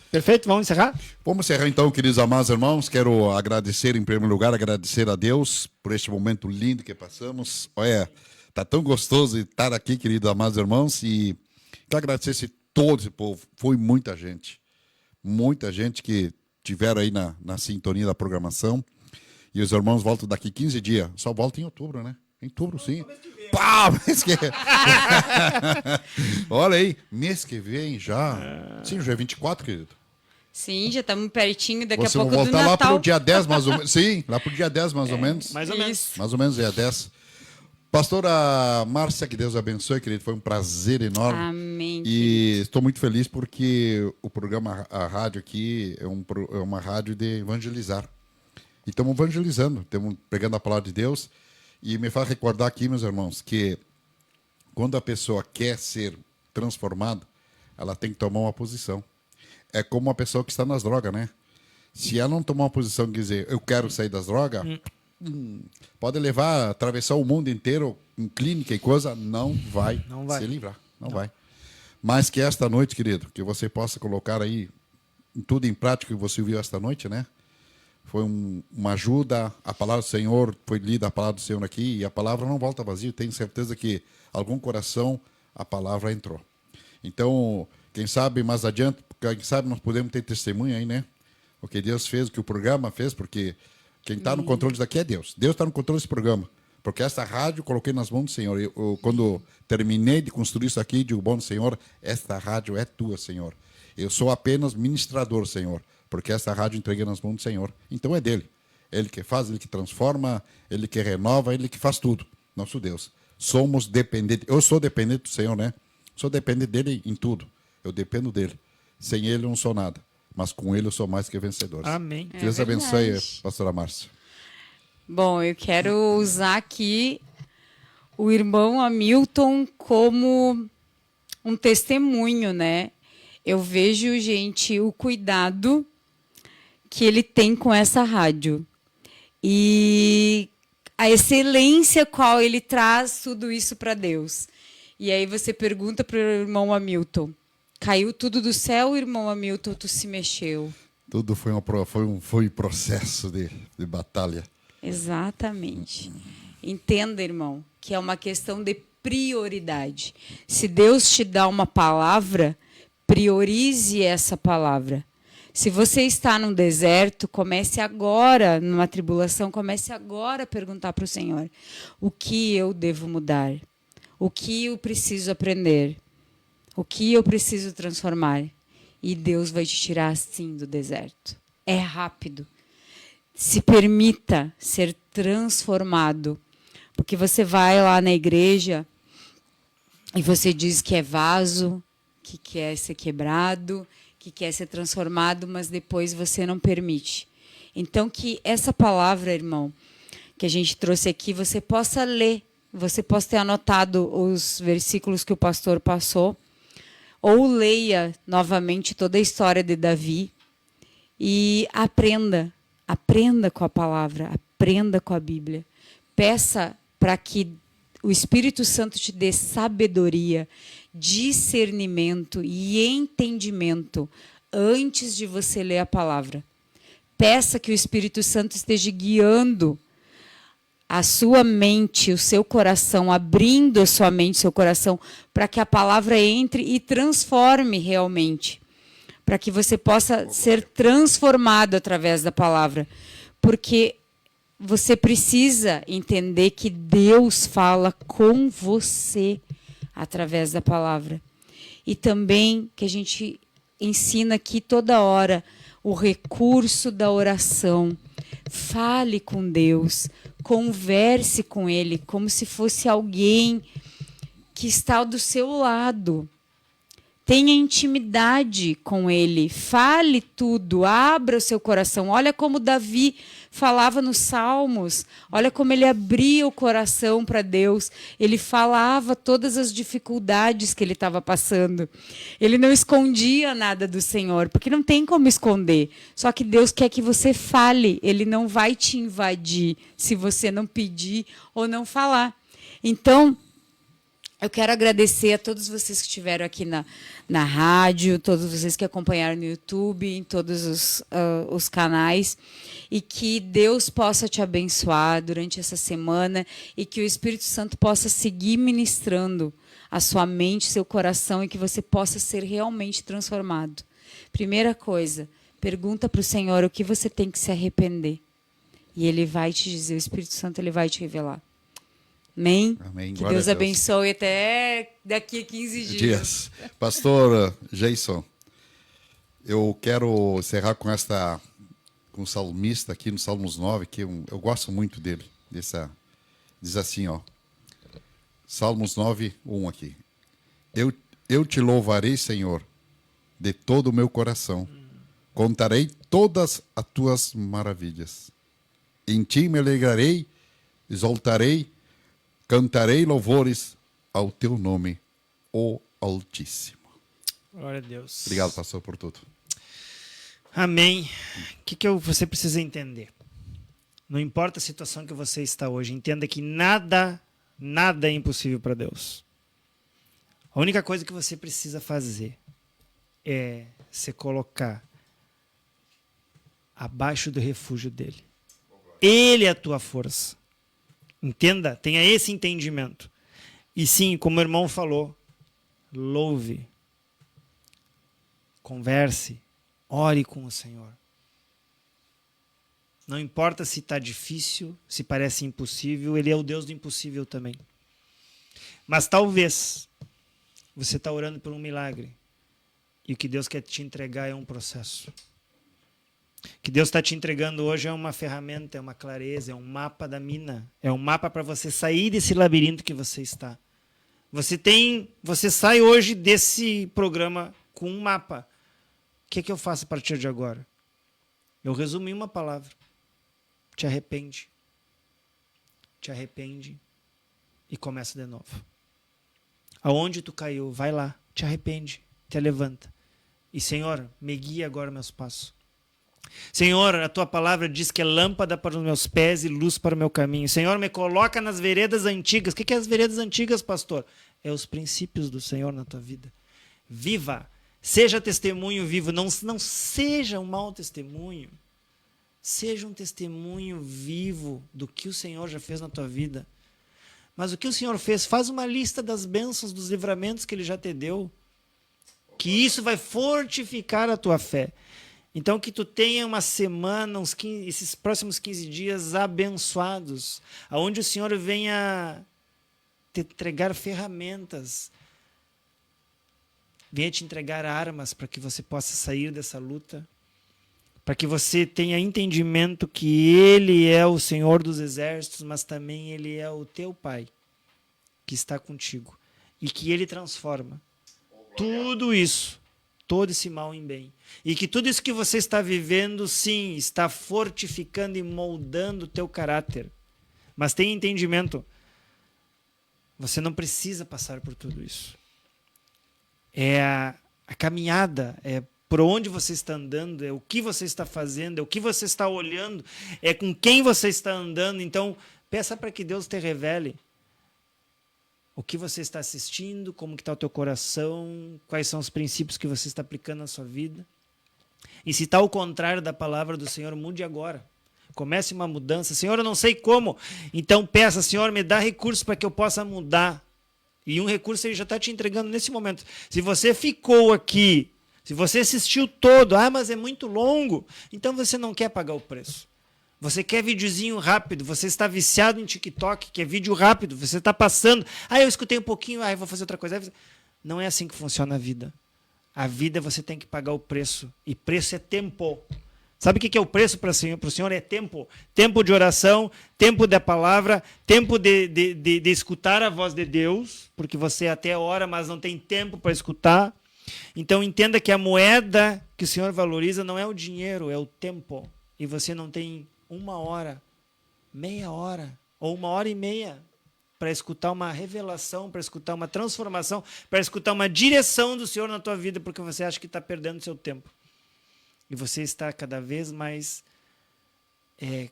Perfeito? Vamos encerrar? Vamos encerrar então, queridos amados irmãos. Quero agradecer, em primeiro lugar, agradecer a Deus por este momento lindo que passamos. Olha, tá tão gostoso estar aqui, queridos amados irmãos. E quero agradecer todo esse povo. Foi muita gente que tiveram aí na sintonia da programação. E os irmãos voltam daqui 15 dias. Só voltam em outubro, né? Em outubro, sim. Pá, mês que vem. Olha aí, mês que vem já. Sim, já é 24, querido. Sim, já estamos pertinho, daqui Você a vai pouco do voltar lá Natal. pro dia 10, mais ou menos. Sim, lá pro dia 10, mais ou menos. Mais ou menos. Isso. Mais ou menos dia 10. Pastora Márcia, que Deus abençoe, querido. Foi um prazer enorme. Amém. E estou muito feliz porque o programa, a rádio aqui, é uma rádio de evangelizar. E estamos evangelizando, estamos pregando a palavra de Deus. E me faz recordar aqui, meus irmãos, que quando a pessoa quer ser transformada, ela tem que tomar uma posição. É como uma pessoa que está nas drogas, né? Se ela não tomar uma posição e dizer, eu quero sair das drogas, pode levar, atravessar o mundo inteiro em clínica e coisa, não vai se livrar. Não vai. Mas que esta noite, querido, que você possa colocar aí tudo em prática que você viu esta noite, né? Foi uma ajuda, a palavra do Senhor, foi lida a palavra do Senhor aqui, e a palavra não volta vazia. Tenho certeza que algum coração a palavra entrou. Então, quem sabe mais adiante, quem sabe nós podemos ter testemunha aí, né? O que Deus fez, o que o programa fez, porque quem está no controle disso daqui é Deus. Deus está no controle desse programa. Porque essa rádio eu coloquei nas mãos do Senhor. Quando terminei de construir isso aqui, digo, bom Senhor, esta rádio é tua, Senhor. Eu sou apenas ministrador, Senhor. Porque essa rádio eu entreguei nas mãos do Senhor. Então é dele. Ele que faz, ele que transforma, ele que renova, ele que faz tudo. Nosso Deus. Somos dependentes. Eu sou dependente do Senhor, né? Sou dependente dele em tudo. Eu dependo dele. Sem ele eu não sou nada. Mas com ele eu sou mais que vencedor. Amém. Deus abençoe, pastora Márcia. Bom, eu quero usar aqui o irmão Hamilton como um testemunho, né? Eu vejo, gente, o cuidado que ele tem com essa rádio. E a excelência qual ele traz tudo isso para Deus. E aí você pergunta para o irmão Hamilton, caiu tudo do céu, irmão Hamilton, tu se mexeu? Tudo foi processo de batalha. Exatamente. Entenda, irmão, que é uma questão de prioridade. Se Deus te dá uma palavra, priorize essa palavra. Se você está num deserto, comece agora, numa tribulação, comece agora a perguntar para o Senhor: o que eu devo mudar? O que eu preciso aprender? O que eu preciso transformar? E Deus vai te tirar assim do deserto. É rápido. Se permita ser transformado. Porque você vai lá na igreja e você diz que é vaso, que quer ser quebrado, que quer ser transformado, mas depois você não permite. Então, que essa palavra, irmão, que a gente trouxe aqui, você possa ler, você possa ter anotado os versículos que o pastor passou, ou leia novamente toda a história de Davi e aprenda com a palavra, aprenda com a Bíblia. Peça para que o Espírito Santo te dê sabedoria, discernimento e entendimento antes de você ler a palavra. Peça que o Espírito Santo esteja guiando a sua mente, o seu coração, abrindo a sua mente, o seu coração, para que a palavra entre e transforme realmente. Para que você possa ser transformado através da palavra. Porque você precisa entender que Deus fala com você através da palavra. E também que a gente ensina aqui toda hora o recurso da oração. Fale com Deus, converse com Ele como se fosse alguém que está do seu lado. Tenha intimidade com Ele, fale tudo, abra o seu coração. Olha como Davi falava nos Salmos, olha como ele abria o coração para Deus. Ele falava todas as dificuldades que ele estava passando. Ele não escondia nada do Senhor, porque não tem como esconder. Só que Deus quer que você fale, Ele não vai te invadir se você não pedir ou não falar. Então, eu quero agradecer a todos vocês que estiveram aqui na rádio, todos vocês que acompanharam no YouTube, em todos os canais, e que Deus possa te abençoar durante essa semana e que o Espírito Santo possa seguir ministrando a sua mente, seu coração, e que você possa ser realmente transformado. Primeira coisa, pergunta para o Senhor o que você tem que se arrepender. E Ele vai te dizer, o Espírito Santo ele vai te revelar. Amém? Amém. Que Glória Deus a Deus. abençoe até daqui a 15 dias. Pastor Jason, eu quero encerrar com o salmista aqui no Salmos 9, que eu gosto muito dele. Diz assim, ó. Salmos 9, 1 aqui. Eu te louvarei, Senhor, de todo o meu coração. Contarei todas as tuas maravilhas. Em ti me alegrarei, exaltarei, cantarei louvores ao teu nome, ó Altíssimo. Glória a Deus. Obrigado, pastor, por tudo. Amém. O que você precisa entender? Não importa a situação que você está hoje, entenda que nada é impossível para Deus. A única coisa que você precisa fazer é se colocar abaixo do refúgio dele. Ele é a tua força. Entenda, tenha esse entendimento. E sim, como o irmão falou, louve, converse, ore com o Senhor. Não importa se está difícil, se parece impossível, Ele é o Deus do impossível também. Mas talvez você está orando por um milagre e o que Deus quer te entregar é um processo. O que Deus está te entregando hoje é uma ferramenta, é uma clareza, é um mapa da mina. É um mapa para você sair desse labirinto que você está. Você sai hoje desse programa com um mapa. O que eu faço a partir de agora? Eu resumo em uma palavra. Te arrepende. Te arrepende e começa de novo. Aonde tu caiu, vai lá, te arrepende, te levanta. E Senhor, me guia agora meus passos. Senhor, a tua palavra diz que é lâmpada para os meus pés e luz para o meu caminho. Senhor, me coloca nas veredas antigas. O que é as veredas antigas, pastor? É os princípios do Senhor na tua vida. Viva, seja testemunho vivo, não seja um mau testemunho. Seja um testemunho vivo do que o Senhor já fez na tua vida. Mas o que o Senhor fez? Faz uma lista das bênçãos, dos livramentos que Ele já te deu. Que isso vai fortificar a tua fé. Então, que tu tenha uma semana, esses próximos 15 dias abençoados, onde o Senhor venha te entregar ferramentas, venha te entregar armas para que você possa sair dessa luta, para que você tenha entendimento que Ele é o Senhor dos exércitos, mas também Ele é o teu Pai, que está contigo, e que Ele transforma tudo isso, todo esse mal em bem. E que tudo isso que você está vivendo, sim, está fortificando e moldando o teu caráter. Mas tenha entendimento, Você não precisa passar por tudo isso. É a caminhada, é por onde você está andando, é o que você está fazendo, é o que você está olhando, é com quem você está andando. Então, peça para que Deus te revele o que você está assistindo, como que está o teu coração, quais são os princípios que você está aplicando na sua vida. E se está ao contrário da palavra do Senhor, mude agora. Comece uma mudança. Senhor, eu não sei como. Então peça, Senhor, me dá recursos para que eu possa mudar. E um recurso ele já está te entregando nesse momento. Se você ficou aqui, se você assistiu todo, mas é muito longo, então você não quer pagar o preço. Você quer videozinho rápido, você está viciado em TikTok, que é vídeo rápido, você está passando, eu escutei um pouquinho, eu vou fazer outra coisa. Não é assim que funciona a vida. A vida você tem que pagar o preço, e preço é tempo. Sabe o que é o preço para o Senhor? É tempo. Tempo de oração, tempo da palavra, tempo de escutar a voz de Deus, porque você até ora, mas não tem tempo para escutar. Então entenda que a moeda que o Senhor valoriza não é o dinheiro, é o tempo. E você não tem 1 hora, meia hora ou 1h30 para escutar uma revelação, para escutar uma transformação, para escutar uma direção do Senhor na tua vida, porque você acha que está perdendo seu tempo. E você está cada vez mais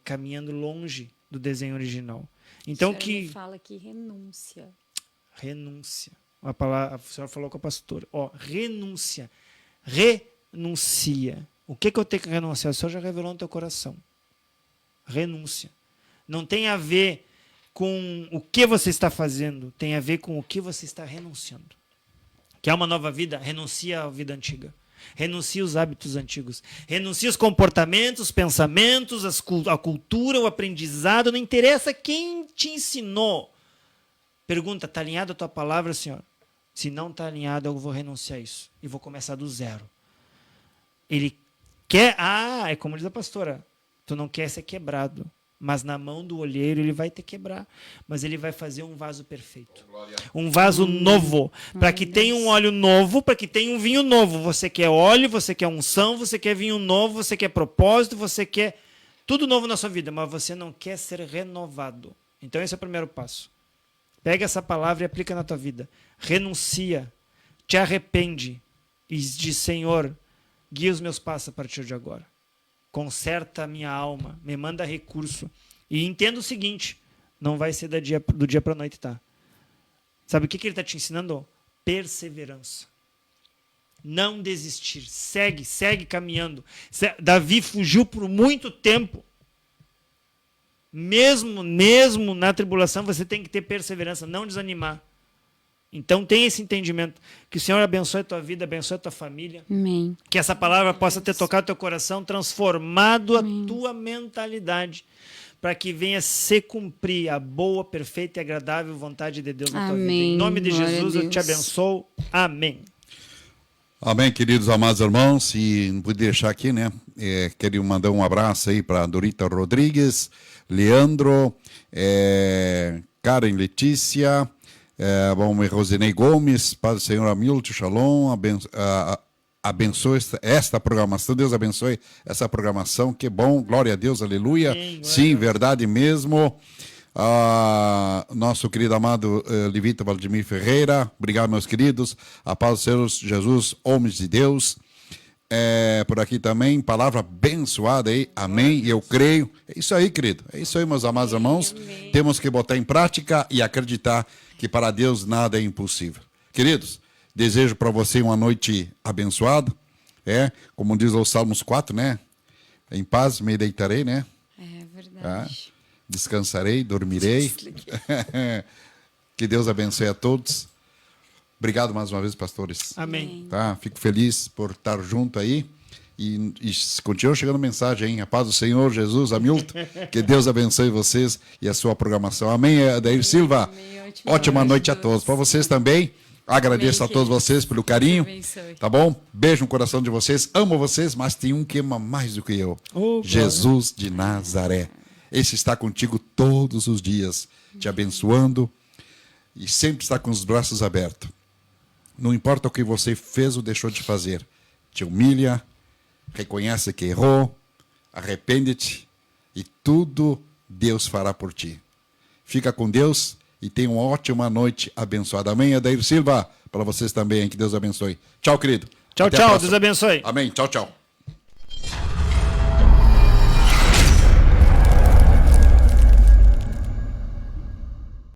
caminhando longe do desenho original. Então o senhor me fala aqui renúncia. Renúncia. A senhora falou com a pastora. Renúncia. Renuncia. O que eu tenho que renunciar? O Senhor já revelou no teu coração. Renúncia. Não tem a ver com o que você está fazendo, tem a ver com o que você está renunciando. Quer uma nova vida? Renuncia à vida antiga. Renuncia os hábitos antigos. Renuncia os comportamentos, os pensamentos, a cultura, o aprendizado. Não interessa quem te ensinou. Pergunta, está alinhado a tua palavra, Senhor? Se não está alinhado, eu vou renunciar a isso. E vou começar do zero. Ele quer... é como diz a pastora. Tu não quer ser quebrado. Mas na mão do olheiro ele vai te quebrar. Mas ele vai fazer um vaso perfeito. Um vaso novo. Para que tenha um óleo novo, para que tenha um vinho novo. Você quer óleo, você quer unção, você quer vinho novo, você quer propósito, você quer tudo novo na sua vida. Mas você não quer ser renovado. Então esse é o primeiro passo. Pega essa palavra e aplica na tua vida. Renuncia. Te arrepende. E diz, Senhor, guia os meus passos a partir de agora. Conserta a minha alma, me manda recurso. E entenda o seguinte, não vai ser do dia para a noite, tá? Sabe o que ele está te ensinando? Perseverança. Não desistir. Segue caminhando. Davi fugiu por muito tempo. Mesmo na tribulação, você tem que ter perseverança, não desanimar. Então tem esse entendimento. Que o Senhor abençoe a tua vida, abençoe a tua família. Amém. Que essa palavra possa ter tocado teu coração, transformado a tua mentalidade, para que venha se cumprir a boa, perfeita e agradável vontade de Deus na tua vida. Em nome de Jesus, eu te abençoo. Amém. Amém, queridos amados irmãos. E não pude deixar aqui, né? Queria mandar um abraço aí para Dorita Rodrigues, Leandro, Karen Letícia, Rosinei Gomes, Padre Senhor Hamilton, Shalom, abençoe esta programação, Deus abençoe essa programação, que bom, glória a Deus, aleluia. Sim, verdade mesmo. Nosso querido amado Levita Valdemir Ferreira, obrigado, meus queridos. A paz do Senhor Jesus, homens de Deus. Por aqui também, palavra abençoada aí, amém, e eu creio. É isso aí, querido, é isso aí, meus amados irmãos. Amém. Temos que botar em prática e acreditar que para Deus nada é impossível. Queridos, desejo para você uma noite abençoada, como diz o Salmos 4, né? Em paz me deitarei, né? É verdade. Descansarei, dormirei. Que Deus abençoe a todos. Obrigado mais uma vez, pastores. Amém. Tá? Fico feliz por estar junto aí. E continua chegando mensagem, hein? A paz do Senhor Jesus, Hamilton. Que Deus abençoe vocês e a sua programação. Amém, Adair Silva. Amém. Ótima noite a todos. Para vocês também. Agradeço a todos vocês pelo carinho. Tá bom? Beijo no coração de vocês. Amo vocês, mas tem um que ama mais do que eu. Jesus de Nazaré. Esse está contigo todos os dias, te abençoando e sempre está com os braços abertos. Não importa o que você fez ou deixou de fazer. Te humilha, reconhece que errou, arrepende-te e tudo Deus fará por ti. Fica com Deus e tenham uma ótima noite abençoada. Amém, Adair Silva? Para vocês também, que Deus abençoe. Tchau, querido. Tchau, Até a tchau. próxima. Deus abençoe. Amém. Tchau, tchau.